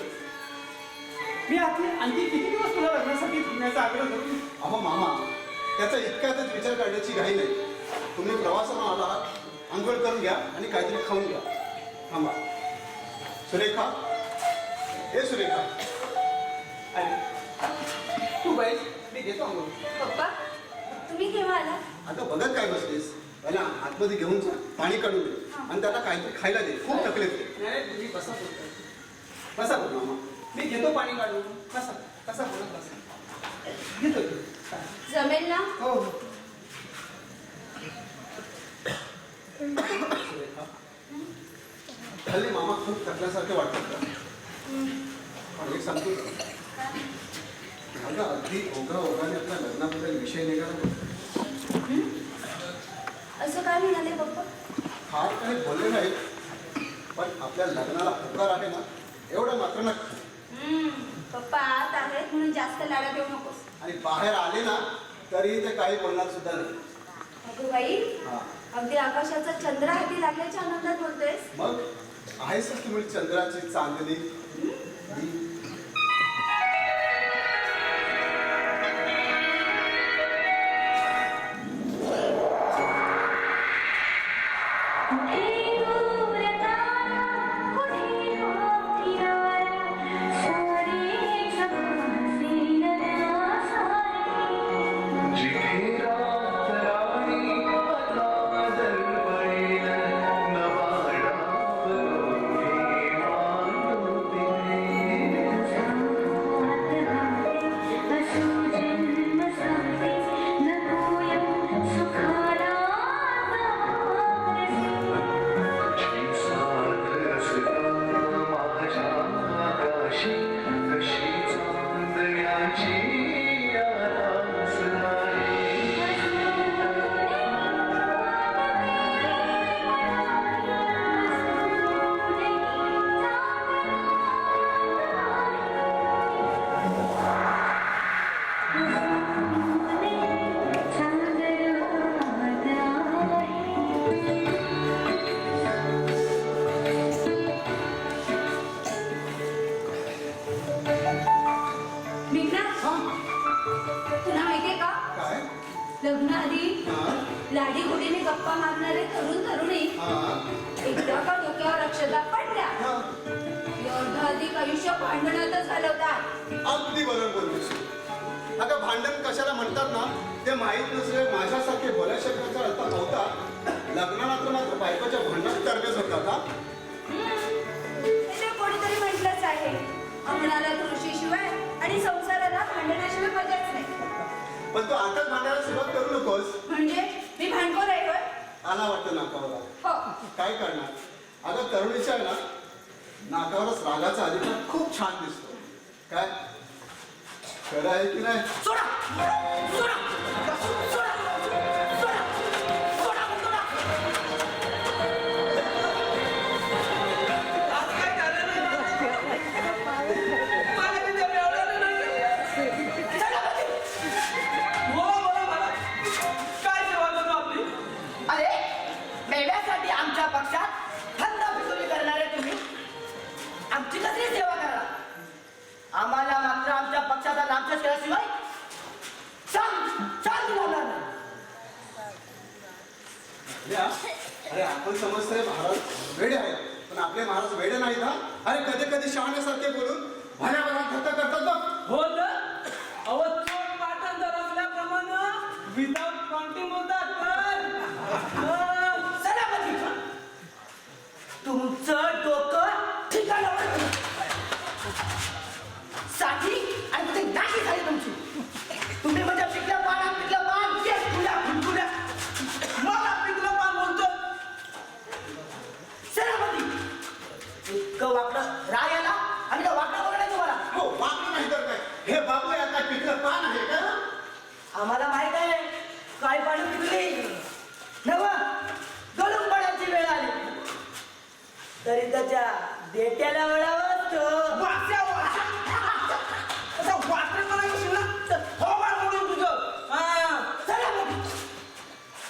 Speaker 2: मी आणखी किती दिवस तुला लग्नासाठी थांबण्याचा आग्रह करू.
Speaker 4: अहो मामा त्याचा इतक्यातच विचार करण्याची घाई नाही. तुम्ही प्रवासाला आला आहात आंघोळ करून घ्या आणि काहीतरी खाऊन घ्या. थांबा. सुरेखा हे सुरेखा
Speaker 2: अरे तू बाई मी घेतो आंघोळ.
Speaker 3: पप्पा तुम्ही केव्हा आला?
Speaker 4: आता बघत काय बसलीस. त्याला आतमध्ये घेऊन जा पाणी काढून दे आणि त्याला काहीतरी खायला दे. खूप तकलीफ दे.
Speaker 2: नाही तुम्ही बसा बोलताय. बसा बोल मामा. मी घेतो पाणी काढून. बसा कसा बोलत बसा. घेतो की.
Speaker 3: जमेल ना?
Speaker 2: हो हो.
Speaker 4: सुरेखा हल्ली मामा खूप थकल्यासारखे वाटतात का. पण एक सांगतो का? अगं अगदी ओघाने आपल्या लग्नाबद्दल विषय निघाला.
Speaker 3: असं काय म्हणाले पप्पा?
Speaker 4: फार काही बोलले नाही पण आपल्या लग्नाला होकार आहे ना एवढं मात्र नक्की.
Speaker 3: पप्पा आत आहेत म्हणून जास्त लाडा देऊ नकोस.
Speaker 4: आणि बाहेर आले ना तरी ते काही बोलणार सुद्धा नाही.
Speaker 3: अगं बाई
Speaker 4: हा
Speaker 3: अगदी आकाशाचा चंद्र हाती लागल्याच्या आनंदात बोलतोयस.
Speaker 4: मग आहेस तुम्ही चंद्राची चांदणी.
Speaker 3: लग्नाआधी
Speaker 4: हा
Speaker 3: लाडी गोडीने गप्पा मारणारे तरुण तरुणी
Speaker 4: हा
Speaker 3: एकदा का डोक्यावर अक्षता पडल्या
Speaker 4: हा.
Speaker 3: अर्धाधिक आयुष्य भांडणातच घालवतात.
Speaker 4: अगदी बरोबर बोललीस. अगं भांडण कशाला म्हणतात ना ते माहीत नसले माझ्यासारखे भल्या शब्दाचा अर्थ नव्हता लग्नानंतर मात्र बायकोच्या भांडणात तरबेज होता का?
Speaker 3: ते कोणीतरी म्हटलंच आहे, अंगणाला तुळशीशिवाय आणि संसाराला भांडण्याशिवाय मजाच नाही.
Speaker 4: पण तू आताच भांडायला सुरुवात करू नकोस.
Speaker 3: म्हणजे मी भांडखोर आहे होय?
Speaker 4: आला वाटतं नाकावर.
Speaker 3: हो.
Speaker 4: काय करणार? अगं तरुणीच्या आहे ना नाकावरच रागाचा अधिकार खूप छान दिसतो. काय खरं आहे की नाही?
Speaker 1: सोडा सोडा सोडा सोडा सोडा सोडा.
Speaker 2: आज काय झालं नाही? मला तिथे मिळवलेलं नाही. बोला मला. काय सेवा करू आपली?
Speaker 1: अरे मेव्यासाठी आमच्या पक्षात थंड फिसुरी करणारे तुम्ही आमची कसली सेवा करा? आम्हाला मात्र आमच्या पक्षाचा नामशेष केल्याशिवाय शांती लागणार नाही.
Speaker 4: अरे आपण समजतोय महाराज वेडे आहे, पण आपले महाराज वेडे नाहीत ना. अरे कधी कधी शहाण्यासारखे बोलून भल्या भल्या थट्टा करतात बघ.
Speaker 2: हो तर अहो चोट पाठांतर असल्याप्रमाणे विदाउट काउंटिंग बोलतात तर
Speaker 1: सेनापती तुमचं डोकं ठिकाणावर ठेवा. साठी आणि तिथे नाकी झाली तुमची. तुम्ही म्हणजे पिकलं पान तेच फुल्या
Speaker 2: मला पिकलं पान बोलतो.
Speaker 1: सेनापती इतकं वाकडं राय आला आणि त्या वाकडं बघणार तुम्हाला.
Speaker 4: हो वाकलं नाही तर काय, हे बाबू आता पिकलं पान आहे का?
Speaker 1: आम्हाला माहित आहे काय पाणी पिकली नव गळून पडायची वेळ आली तरी त्याच्या देट्याला वळावं तो
Speaker 2: असं वाटलं मला की ना थोबाड मोडून तुझं.
Speaker 1: सेनापती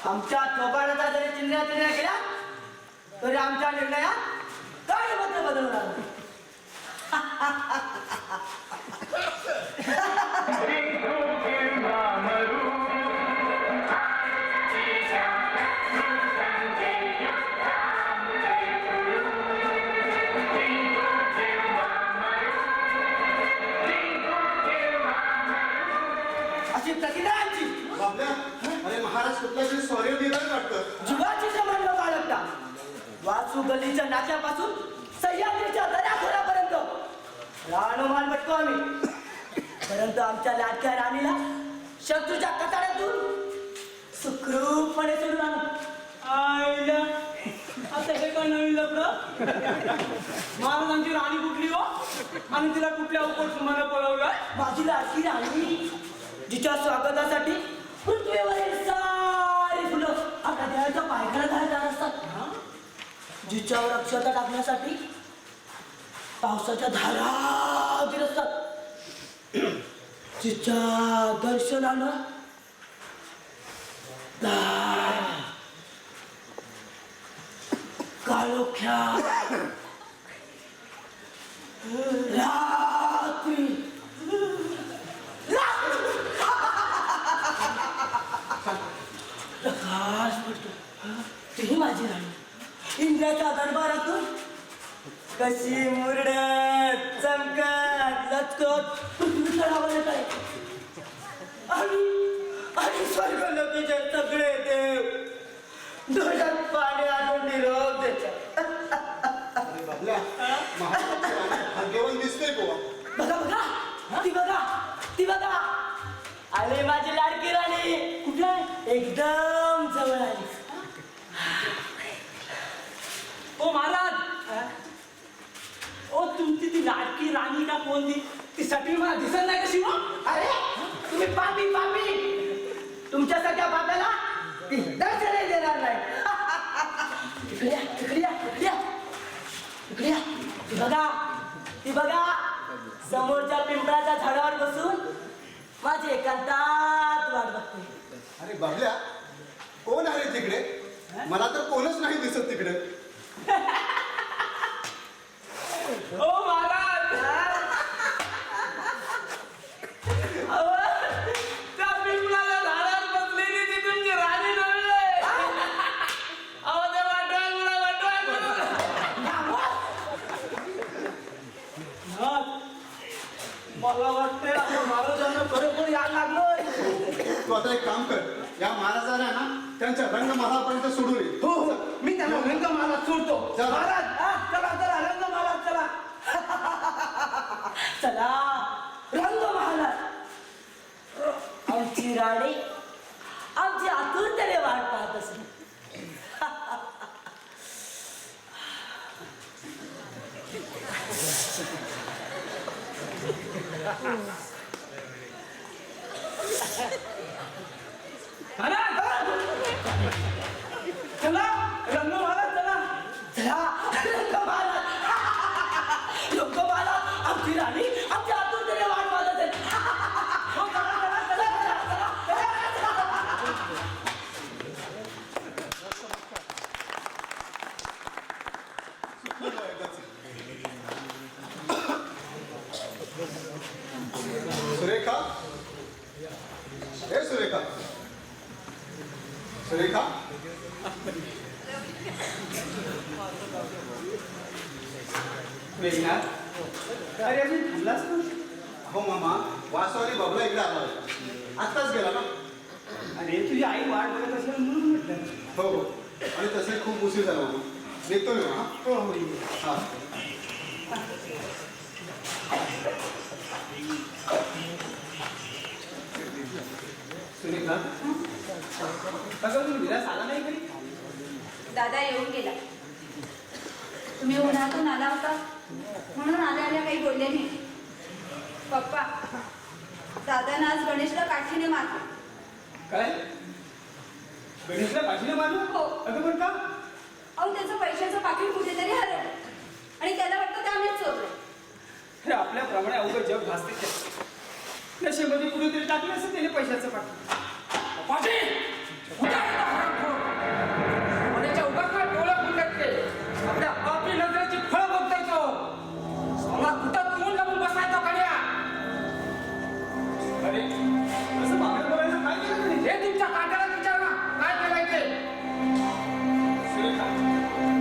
Speaker 1: आमच्या थोबाडाचा जरी चिन्ह केला तरी आमच्या निर्णयात काय बदल बदलणार नाही. अशी प्रतिज्ञा आमची.
Speaker 4: बाबल्या, अरे महाराज कुठल्या तरी सॉरी दिलं वाटतं.
Speaker 1: जीवाची संबंध बाळगता वासू गल्लीच्या नाक्यापासून सह्याद्रीच्या दऱ्याखोऱ्यापर्यंत रानोमान भटको आम्ही. परंतु आमच्या लाडक्या राणीला शत्रूच्या कचाड्यातून सुखरूपपणे सोडून आणू.
Speaker 2: आईला आता हे काय नवीन लग्न? महाराजांची राणी कुठली हो आणि तिला कुठल्या उपट तुम्हाला पळवलं?
Speaker 1: माझी लाडकी राणी जिच्या स्वागतासाठी पृथ्वीवरील सारी फुलं आपल्या देहाच्या पायघ्याला घालणार असतात. जिच्यावर अक्षता टाकण्यासाठी पावसाच्या धारा असतात. जिच्या दर्शनानं काळोख्या रात्री प्रकाश पडतो. ती माझी राणी इंद्राच्या दरबारातून कशी मुरडत चमकत लचकत पृथ्वी तळावर येत आहे. आणि स्वर्गलोकीचे सगळे देव डोळ्यात पाणी आणून निरोप देतात.
Speaker 4: अरे बाबल्या, महाराजांची राणी भाग्यवान दिसते गोवा.
Speaker 1: बघा बघा ती बघा आले माझी लाडकी राणी. कुठे एकदम जवळ आली.
Speaker 2: ओ महाराज ओ तुमची ती लाडकी राणी का कोण ती सटी मला दिसत नाही कशी हो?
Speaker 1: अरे तुम्ही पापी तुमच्या सगळ्या बाब्याला ती दर्शनही देणार नाही. इकडे या. ती बघा समोरच्या पिंपळाच्या झाडावर बसून माझी एकांतात वाट बघते.
Speaker 4: अरे बाबल्या, कोण आहे तिकडे? मला तर कोणच नाही दिसत तिकडे.
Speaker 2: ओ महाराज अहो, त्या पिंपळाच्या झाडावर बसलेली ती तुमची राणी नव्हे. अहो ते वाटवाल मला वाटतंय आपण महाराजांना खरोखर यायला लागलोय.
Speaker 4: तू आता एक काम कर, या महाराजांना ना त्यांच्या रंगमहालापर्यंत सोडून ये.
Speaker 2: हो हो मी त्यांना रंगमाला सोडतो
Speaker 4: चला.
Speaker 2: महाराज चला चला रंगमाला चला चला रंगमाला
Speaker 1: आमची राणी आमची आतुरतेने वाट पाहत असते.
Speaker 2: चला रंगमाला चला
Speaker 1: चला रंगमाला रंगमाला आमची राणी आमची आतुरतेने वाट पाहत असेल.
Speaker 2: हो, चला, चला, चला, चला, चला.
Speaker 4: सुरेखा ए सुरेखा सुरेखा
Speaker 2: मेघनाथ अरे अजून थांबलाच ना
Speaker 4: हो मामा वासवानी बबला इकडे आला होता आत्ताच गेला ना.
Speaker 2: अरे तुझी आई वाट बघत असेल म्हणून म्हटलं
Speaker 4: हो हो आणि तसे खूप उशीर झाला मामा निघतो मी हा.
Speaker 2: हो हो ये.
Speaker 4: हा
Speaker 2: सुरेखा अगं तू विलास आला नाही घरी
Speaker 3: दादा येऊन गेला. तुम्ही उन्हातून आला होता म्हणून आल्या आल्या काही बोलले नाही. पप्पा दादानं आज गणेशला काठीने मारलं.
Speaker 2: काय गणेशला पाठीला मारलं
Speaker 3: हो.
Speaker 2: अगं पण का
Speaker 3: अहो त्याचं पैशाचं पाकिट कुठेतरी हरवलं आणि त्याला वाटतं ते आम्हीच चोरलं.
Speaker 2: हे आपल्याप्रमाणे अवघड जग भासते ते. नशेमध्ये कुठेतरी टाकलं असं त्याने पैशाचं पाकिट
Speaker 5: पाटील कुठे आहे तो हरामखोर? कोणाच्या उगाच डोळं फुटते आपल्या पापी नजरेची फळ बघताय तो. मला कुठं तोंड लावून बसायचा कड्या.
Speaker 2: अरे असं बाहेर बोलायचं काय केलं म्हणे?
Speaker 5: हे तुमच्या काकाला विचार ना काय करायचे.
Speaker 2: सुरेखा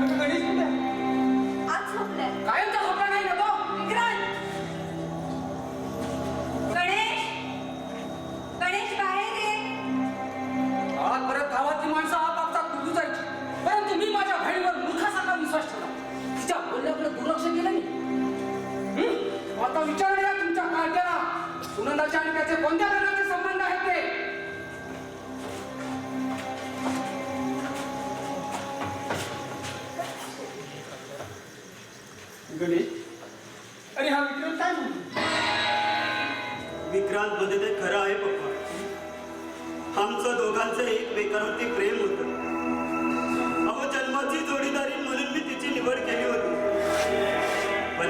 Speaker 2: अगं गणेश कुठे आहे?
Speaker 3: आज झोपलाय.
Speaker 5: कायमचा झोपला नाही ना तो.
Speaker 3: विक्रांत गणेश गणेश बाहेर ये.
Speaker 5: आज परत गावातली माणसं आपापचा कुठू जायची, परंतु मी माझ्या बहिणीवर मूर्खासारखा विश्वास ठेवला. तिच्या बोलण्याकडे दुर्लक्ष केलं मी. आता विचार या तुमच्या काळजाला सुनंदाचे आणि त्याचे कोणत्या प्रकारचे संबंध आहेत ते.
Speaker 2: गणेश अरे हा विक्रम काय म्हणतो?
Speaker 6: विक्रांत मध्ये ते खरं आहे पप्पा. आमचं दोघांचं एकमेकांवरती प्रेम होतं. अहो जन्माची जोडीदारी म्हणून मी तिची निवड केली होती. पण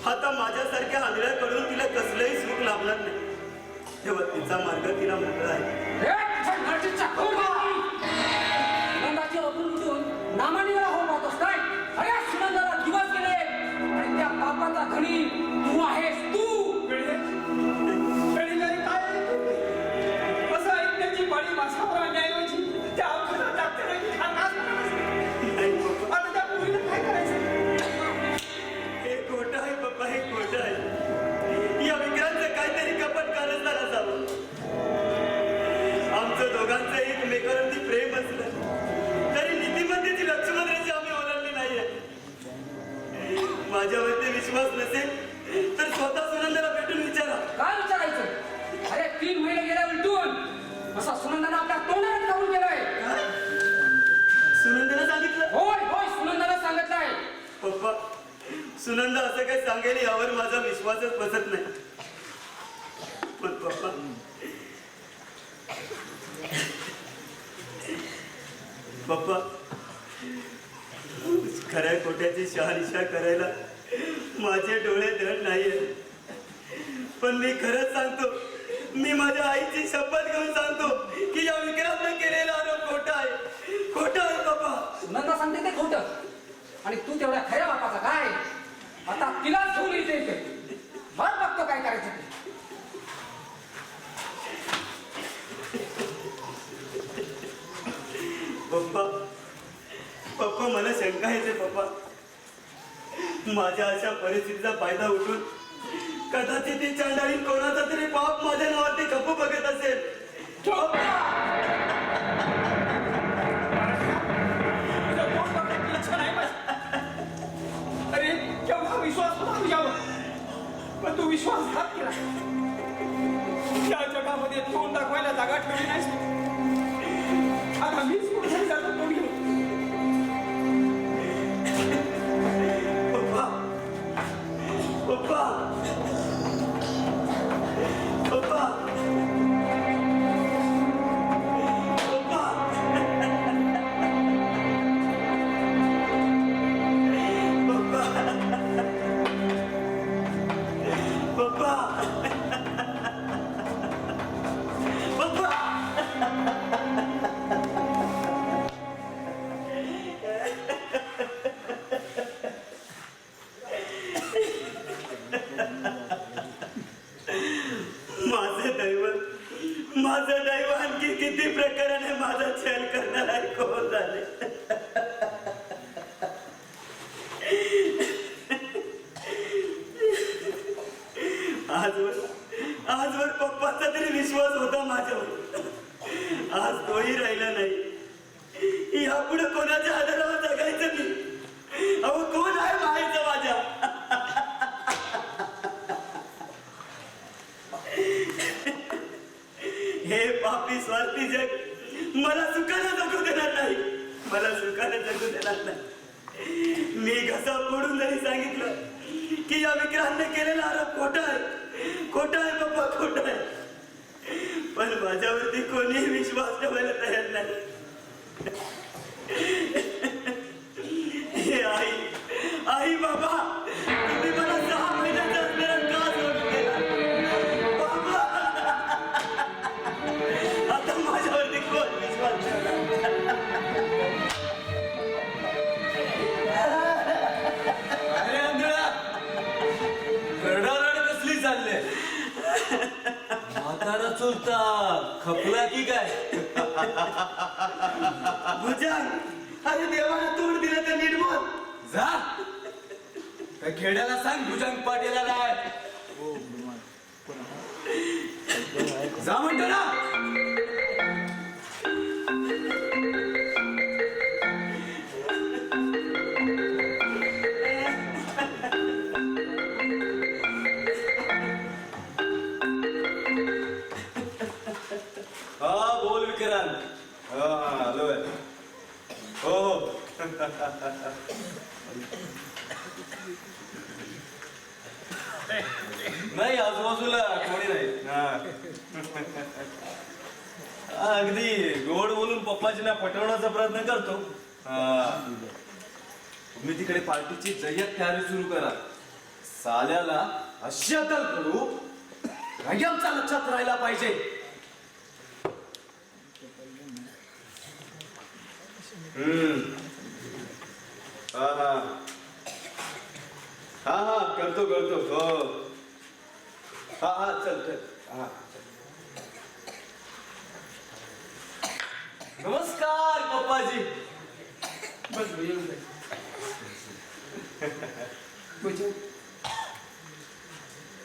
Speaker 6: आता माझ्यासारख्या आंधळ्याकडून तिला कसलंही सुख लाभणार नाही. तेव्हा तिचा मार्ग तिला मोकळा आहे.
Speaker 5: हे तुझ्या घरचीच्या खोडा. सुनंदाची अब्रू लुटून नामानिवाला होत राहतोस काय? अरे सुनंदाला दिवस गेले आणि त्या पापाचा धनी तू आहेस तू.
Speaker 2: गणेशाने काय असं ऐकण्याची बळी माझ्यावर आणण्याऐवजी त्या औषधात डॉक्टरांनी खातात.
Speaker 6: नाही पप्पा,
Speaker 2: आता त्या मुलीला काय करायचं?
Speaker 6: हे खोटं आहे पप्पा, हे खोटं आहे. या विक्रांतचं काहीतरी कपट कारस्थान असावं. आमचं दोघांचं एकमेकांवरती प्रेम असलं तरी नीतिमत्तेची लक्ष्मणरेषा आम्ही ओलांडली नाहीये. माझ्यावरती विश्वास नसेल तर स्वतः सुनंदाला भेटून विचारा.
Speaker 5: काय विचारायचं? अरे 3 महिने गेले उलटून असा सुनंदानं आपल्या तोंडात जाऊन गेलाय.
Speaker 6: सुनंदाला सांगितलं?
Speaker 5: होय होय सुनंदानं सांगितलंय.
Speaker 6: पप्पा, सुनंदा असं काही सांगेल यावर माझा विश्वासच बसत नाही. पण पप्पा, पप्पा खऱ्या खोट्याची शहानिशा करायला माझे डोळे धड नाहीये. पण मी खरंच सांगतो, मी माझ्या आईची शपथ घेऊन सांगतो की या विक्रांतने केलेला आरोप खोटा आहे. खोटा आहे पप्पा.
Speaker 5: सुनंदा सांगते ते खोटं आणि तू तेवढ्या खऱ्या बापाचा काय. आता तिलाच घेऊन येते मग बघतो काय करायचं ते.
Speaker 6: पप्पा, पप्पा मला शंका येते पप्पा. माझ्या अशा परिस्थितीचा फायदा उठून कदाचित ती चांडाळी कोणाचा तरी पाप माझ्या नावावरती खप्पू बघत असेल.
Speaker 5: चुप! विश्वास होता तुझ्यावर, पण तू विश्वासघात केला. या जगामध्ये तोंड दाखवायला जागा ठेवली नाहीस. आता मीच कुठे जातो तोंड घेऊन.
Speaker 6: पप्पा पप्पा पप्पा पप्पा पप्पा माझं दैव आणखी किती प्रकाराने माझा छल करणार आहे कोण झाले. आजवर पप्पाचा तरी विश्वास होता माझ्यावर, आज तोही राहिला नाही. यापुढे कोणाच्या आधारावर जगायचं मी. अहो कोण आहे माहिती माझ्या. हे पापी स्वार्थी जग मला सुखाने जगू देणार नाही, मला सुखाने जगू देणार नाही. मी घसा फोडून जरी सांगितलं की या विक्रांतने केलेला आरोप खोटा आहे, खोटा आहे बाबा, खोटा आहे, पण माझ्यावरती कोणीही विश्वास ठेवायला तयार नाही. हे आई, आई बाबा, तुम्ही मला 6 महिन्याचा असलेला का सोडून गेला बाबा. आता माझ्यावरती कोण विश्वास ठेवला.
Speaker 1: अरे आंधळा, रडारड कसली चालले. म्हातारा चुलता खपला की काय.
Speaker 6: भुजंग, अरे देवाला तोंड दिलं तर नीट बोल.
Speaker 1: जा त्या खेड्याला सांग भुजंग पाटील आलाय. जा म्हणतो ना. हा बोल विक्रांत. हा आलोय. हो नाही आजूबाजूला कोणी नाही. अगदी गोड बोलून पप्पाजींना पटवण्याचा प्रयत्न करतो. तुम्ही तिकडे पार्टीची जय्यत तयारी सुरू करा. साल्याला अशी अक्कल करू कायमचा लक्षात राहायला पाहिजे. हा हा हा हा करतो करतो. हो हा हा चल चल. हा नमस्कार पप्पाजी.
Speaker 5: बस येऊन जाईल.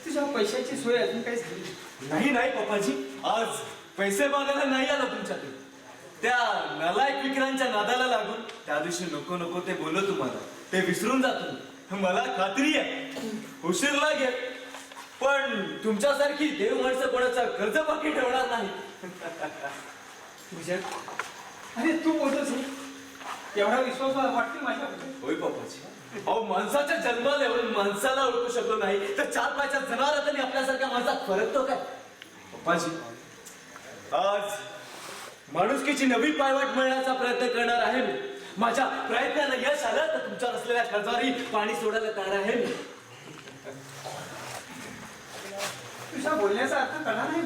Speaker 5: तुझ्या पैशाची सोय अजून काही झाली
Speaker 1: नाही नाही पप्पाजी, आज पैसे मागायला नाही आलो तुमच्याकडे. त्या नालायक विक्रांच्या नादाला लागून त्या दिवशी नको नको ते बोललो तुम्हाला, ते विसरून जातो. मला खात्री आहे उशीर लागेल, पण तुमच्यासारखी देव माणसं कोणाचा कर्ज बाकी ठेवणार नाही.
Speaker 5: तुझ्या अरे तू बोलतोस एवढा विश्वास वाटते माझ्यावर.
Speaker 1: होय पप्पाजी. अहो माणसाच्या जन्माला येऊन माणसाला ओळखू शकलो नाही तर 4 पायाच्या जनावरांनी आपल्यासारख्या माणसात फरक तो काय. पप्पाजी आज माणुसकीची नवी पायवाट मिळण्याचा प्रयत्न करणार आहे मी. माझ्या प्रयत्नाला यश आलं तर तुमच्यावर असलेल्या कर्जावरही पाणी सोडायला तयार आहे मी.
Speaker 5: तुझ्या बोलण्याचा अर्थ कळणार नाही.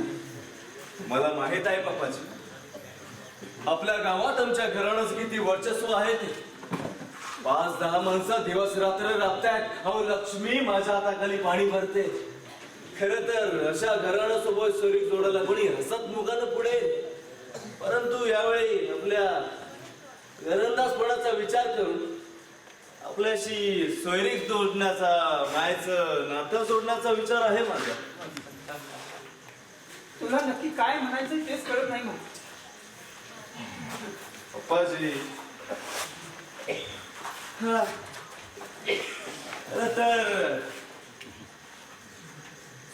Speaker 1: मला माहित आहे पप्पाजी, आपल्या गावात आमच्या घराण्याचं किती वर्चस्व आहे ते. 5-10 माणसं दिवस रात्र राबतायत. अहो लक्ष्मी माझ्या हाताखाली पाणी भरते. खरं तर अशा घराण्यासोबत सोयरीक जोडायला कोणी हसत मुखानं पुढे, परंतु यावेळी आपल्या घरंदाजपणाचा विचार करून आपल्याशी सोयरीक जोडण्याचा, मायचं नातं जोडण्याचा विचार आहे माझा.
Speaker 5: तुला नक्की काय म्हणायचं तेच कळत नाही मग.
Speaker 1: पप्पाजी तर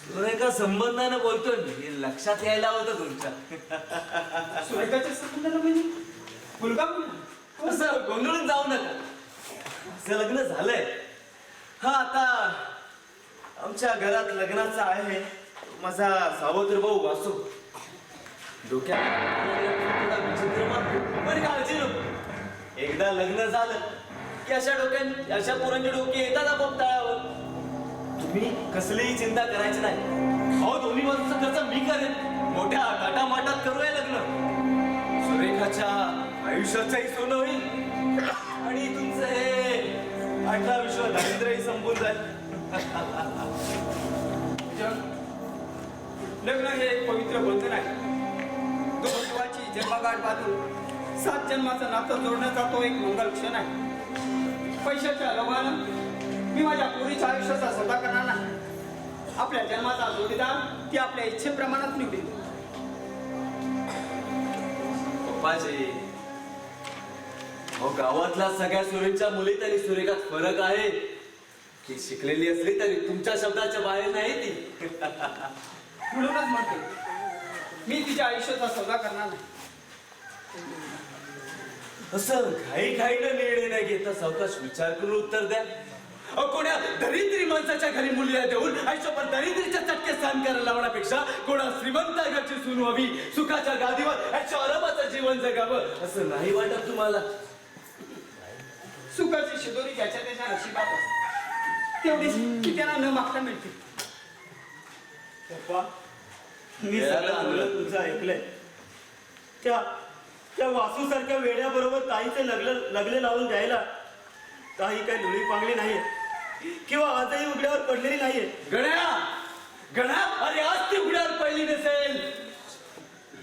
Speaker 1: सुरेखा संबंधानं बोलतोय मी, हे लक्षात यायला होतं तुमच्या.
Speaker 2: सुरेखाच्या संबंधाला म्हणजे मुलगा
Speaker 1: असं गोंधळून जाऊ नका. असं लग्न झालंय. हा आता आमच्या घरात लग्नाचा आहे माझा सावत्र भाऊ वासू. डोक्यात विचित्र मारतो, पण काळजी नको. एकदा लग्न झालं की अशा पोरांची डोकी येतात आपोआप तळावर. तुम्ही कसलीही चिंता करायची नाही. अहो दोन्ही बाजूचा खर्च मी करेन. मोठ्या काटामाटात करूया लग्न. सुरेखाच्या आयुष्याचंही सोनं होईल आणि तुमचं हे 18 दारिद्र्यही संपून जाईल.
Speaker 2: लग्न हे एक पवित्र बंधन आहे. दोन जीवाची जन्मगाठ बांधून 7 जन्माचं नातं जोडण्याचा तो एक मंगल क्षण आहे. पैशाच्या लोभानं मी माझ्या पोरीच्या आयुष्याचा सौदा करणार नाही. आपल्या जन्माचा जोडीदार ती आपल्या इच्छेप्रमाणात निवडेल.
Speaker 1: पप्पाजी, अहो गावातल्या सगळ्या सुरेच्या मुलीत आणि सुरेखात फरक आहे. ती शिकलेली असली तरी तुमच्या शब्दाच्या बाहेर नाही ती.
Speaker 2: म्हणूनच म्हणते मी तिच्या आयुष्याचा सौदा करणार नाही.
Speaker 1: असं घाईघाईनं निर्णय नाही घेता सावकाश विचार करून उत्तर द्या. अहो कोण्या दरिद्री माणसाच्या घरी मुलीला देऊन आयुष्यभर दरिद्रीच्या चटके सहन करायला लावण्यापेक्षा कोणा श्रीमंत घरची सून व्हावी, सुखाच्या गादीवर आरामाचं जीवन जगावं असं नाही वाटत तुम्हाला?
Speaker 2: सुखाची शिदोरी ज्याच्या त्याच्या नशिबात असते. तेवढीच की त्यांना न मागता मिळते.
Speaker 6: पप्पा, मी सगळं बोलत तुमचं ऐकलंय. त्या वासू सारख्या वेड्याबरोबर ताईचे लग्न लावून द्यायला ताई काही लुळी पांगली नाहीये किंवा आजही उघड्यावर पडलेली नाहीये.
Speaker 1: गण्या अरे आज ती उघड्यावर पडली नसेल,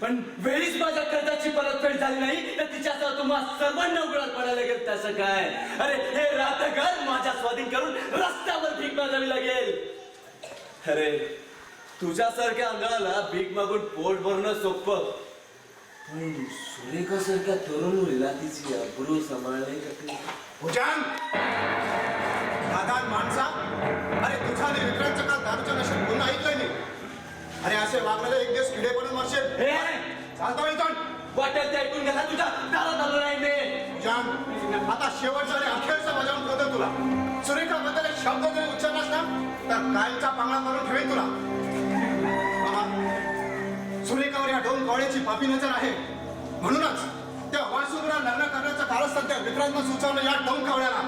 Speaker 1: पण वेळीच माझ्या कर्जाची परतफेड झाली नाही तर तिच्यासह तुम्हा सर्वांना उघड्यावर पडायला लागेल. तसं काय? अरे हे रातघर माझ्या स्वाधीन करून रस्त्यावर भीक मागावी लागेल. अरे तुझ्यासारख्या अंगाला भीक मागून पोट भरणं सोपं, पण सुरेखासारख्या तरुण मुलीला तिची अब्रू सांभाळणे कठीण.
Speaker 4: भुजान नादान माणसा, अरे तुझा आणि विक्रांतचं काल दारूच्या नशेत पुन्हा ऐकलंय नाही. अरे असे वागलेले एक दिवस किडे पडून मरशेल. चालतो वेलतोंड
Speaker 1: वाटेल ते ऐकून घ्या. तुझ्या दारात आलो नाही मी.
Speaker 4: भुजान आता शेवटचं आणि अखेरचं बजावून करतो तुला. सुरेखाबद्दल एक शब्द जरी उच्चारलास ना तर कायमचा पांगळा करून ठेवेल तुला. सुरेखावर या दोन कवड्याची पापी नजर आहे. म्हणूनच त्या वासुबरा लग्न करण्याचं कारण सध्या विक्रांतनं सुचवलं या दोन कवड्याला.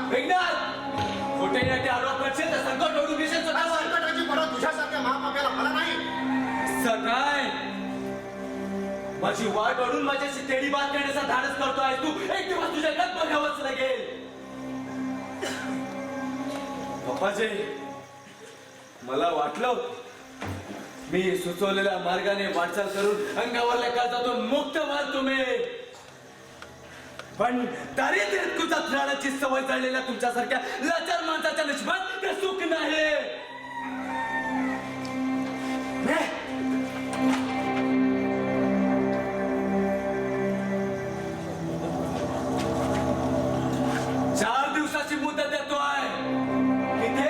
Speaker 1: खोटे नाटे आरोप करशील तर संकट ओढून घेशील स्वतःवर.
Speaker 4: संकटाची फळं तुझ्यासारख्या महापाप्याला मला नाही.
Speaker 1: सकाळ माझी वाट ओढून माझ्याशी तेडी बात करण्याचा धाडस करतोय तू. एक दिवस तुझ्याकडे बघावंच लागेल. पप्पाजी, मला वाटलं मी सुचवलेल्या मार्गाने वाटचाल करून अंगावरल्या कर्जातून मुक्त व्हाल तुम्ही, पण दारिद्र्यात कुचात राहण्याची सवय झालेल्या तुमच्यासारख्या लाचार माणसाच्या नशिबात ते सुख नाही. चार दिवसाची मुदत देतोय. किती?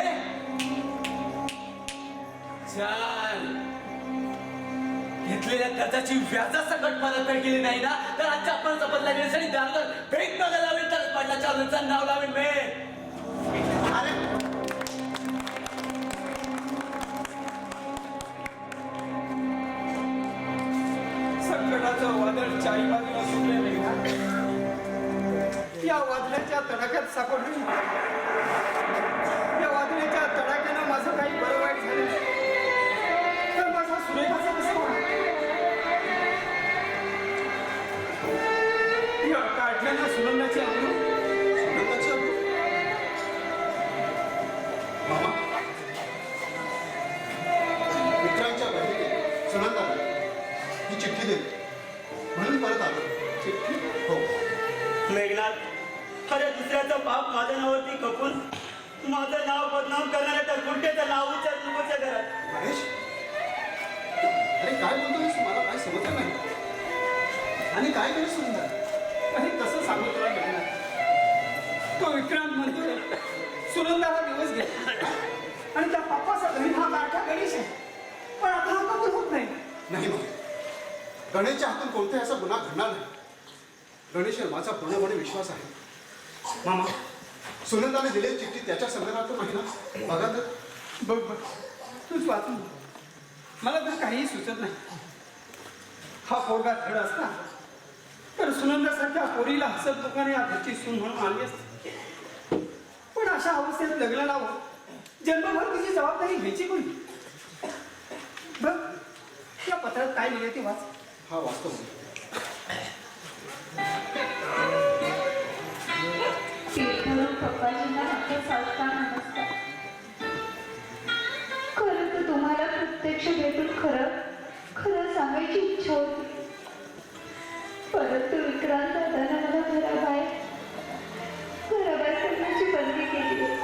Speaker 1: 4. घेतलेल्या कर्जाची व्याजासकट परतफेड केली नाही ना तर आजच्या आपण बदला घेण्यासाठी दारावर भेट बघायला लावेल तर पाटलाच्या वडिलांचं नाव लावेल मी.
Speaker 4: अरे
Speaker 2: संकटाचं वादळ चारी बाजूला सुटले नाही. या वादळाच्या तडाख्यात सापडली. या वादळाच्या तडाख्यानं माझं काही बरं वाईट झालं तर माझा सुरेखाचा कसं होणार? या काढल्यानं सुनंदाची अब्रू.
Speaker 4: सुनंदाची अब्रू? मामा, विक्रांतच्या बहिणीने सुनंदाला ही चिठ्ठी दिली म्हणून परत आलो. चिठ्ठी? हो.
Speaker 6: मेघनाथ, अरे दुसऱ्याचं पाप माझ्या नावावरती खपून माझं नाव बदनाम करणाऱ्या त्या गुंठेचं नाव विचार तुमच्या घरात.
Speaker 4: महेश, अरे काय बोलतोयस? मला काय समजलं नाही. आणि काय केलं सुनंदा?
Speaker 2: आणि कसं सांगू तुला बघणार? तो विक्रांत म्हणतोय
Speaker 5: सुनंदाला दिवस गेला आणि त्या पप्पाचा घरी हा लाडका गणेश आहे. पण आता हा कबूल होत नाही.
Speaker 4: नाही मामा, गणेशच्या हातून कोणताही असा गुन्हा घडणार नाही. गणेशवर माझा पूर्णपणे विश्वास आहे. मामा, सुनंदाने दिलेली चिठ्ठी त्याच्या संदर्भात नाही ना? बघा तर.
Speaker 5: बघ बघ, तूच वाचून बघ. मला तर काहीही सुचत नाही. हा पोरगा धड असता तर सुनंदासारख्या पोरीला हसत लोकांनी या घरची सून म्हणून आणली असते. पण अशा अवस्थेत लग्न लावून जन्मभर तिची जबाबदारी घ्यायची कोणी? बघ, या पत्रात काय लिहिले ते वाच.
Speaker 4: हा वास्तव
Speaker 3: म्हणून पप्पाजींना माझा सावकार नमस्कार. खरं तर तुम्हाला प्रत्यक्ष भेटून खरं सांगायची इच्छा होती. परंतु विक्रांत दादाने मला घराबाहेर करण्याची बंदी केली आहे.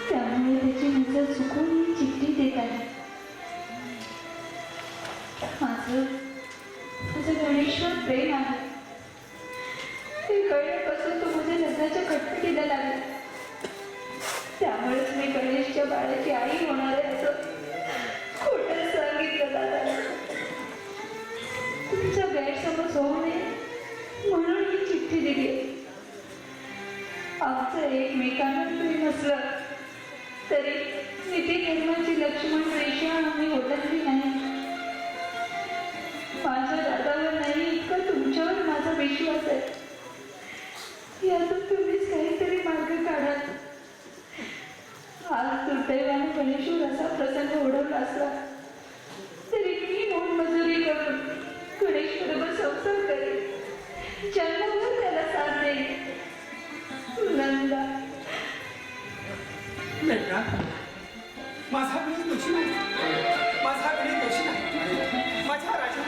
Speaker 3: त्यामुळे त्याची नजर चुकून ही चिठ्ठी देत आहे. माझं गणेशवर प्रेम आहे. ते कळल्यापासून तो माझ्या लग्नाच्या खटपटीला लागला. त्यामुळेच मी गणेशच्या बाळाची आई होणार आहे असं खोटं सांगितलं दादा. तुमचा गैरसमज होऊ नये म्हणून ही चिठ्ठी दिली. आमचं एकमेकांना प्रेम असलं तरी निती धर्माची लक्ष्मण रेषा आम्ही ओळखली नाही. माझ्या दादावर नाही इतका तुमच्यावर माझा विश्वास आहे. यातून तुम्हीच काहीतरी मार्ग काढा. आज दुर्दैवाने गणेशवर असा प्रसंग ओढवला असला तरी मी मोलमजुरी करून गणेश बरोबर संसार करेन. जन्मभर त्याला साथ देईन. नंदा,
Speaker 5: मेघना, माझा गणेश दोषी नाही. माझा गणेश दोषी नाही. माझा राजा.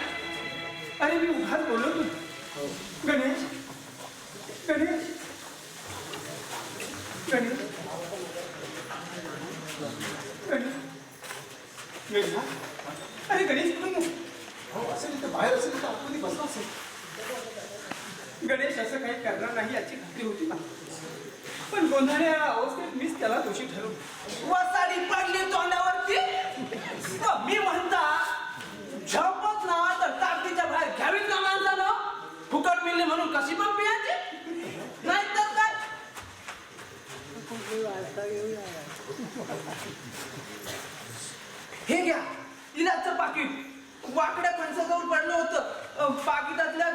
Speaker 5: अरे मी उघाच बोललो तू. गणेश, गणेश, गणेश, गणेश, मेघना, अरे गणेश कुठे गेला?
Speaker 4: हो, असेल इथं बाहेर असेल तर आतमध्ये बसला असेल.
Speaker 5: गणेश असं काही करणार नाही याची खात्री होती ना. पण गोंधळ्या अवस्थेत मीच त्याला दोषी ठरवलं.
Speaker 2: वसाडी पडली तोंडावरती. मी म्हणता झपत ना तर ताकदीच्या बाहेर घ्यावीत ना माणसानं. फुकट मिळली म्हणून कशी पण पियाची नाही तर काय. हे घ्या, इलाजचं पाकिट. वाकड्या फणसाजवळ पडलं होतं. पाकिटातल्या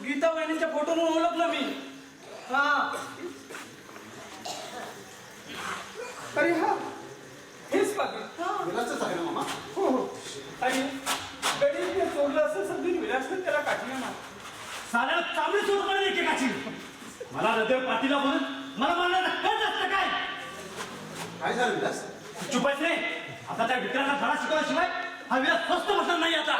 Speaker 2: गीता वहिनीच्या फोटोनं ओळखलं मी. हा,
Speaker 5: अरे हा, हेच पाकिट.
Speaker 4: विलासच आहे ना मामा?
Speaker 5: हो हो. आणि गणेशने चोरलं असं समजून विलासनं त्याला काठीने मार.
Speaker 1: साऱ्या चांगली सोड पडेल एकेकाची. मला हृदय पाठीला म्हणून मला मारण्याचा कट असतं काय?
Speaker 4: काय झालं विलास?
Speaker 1: चुपायच नाही. आता त्या विक्रांना धडा शिकवल्याशिवाय हा विलास स्वस्त बसणार नाही आता.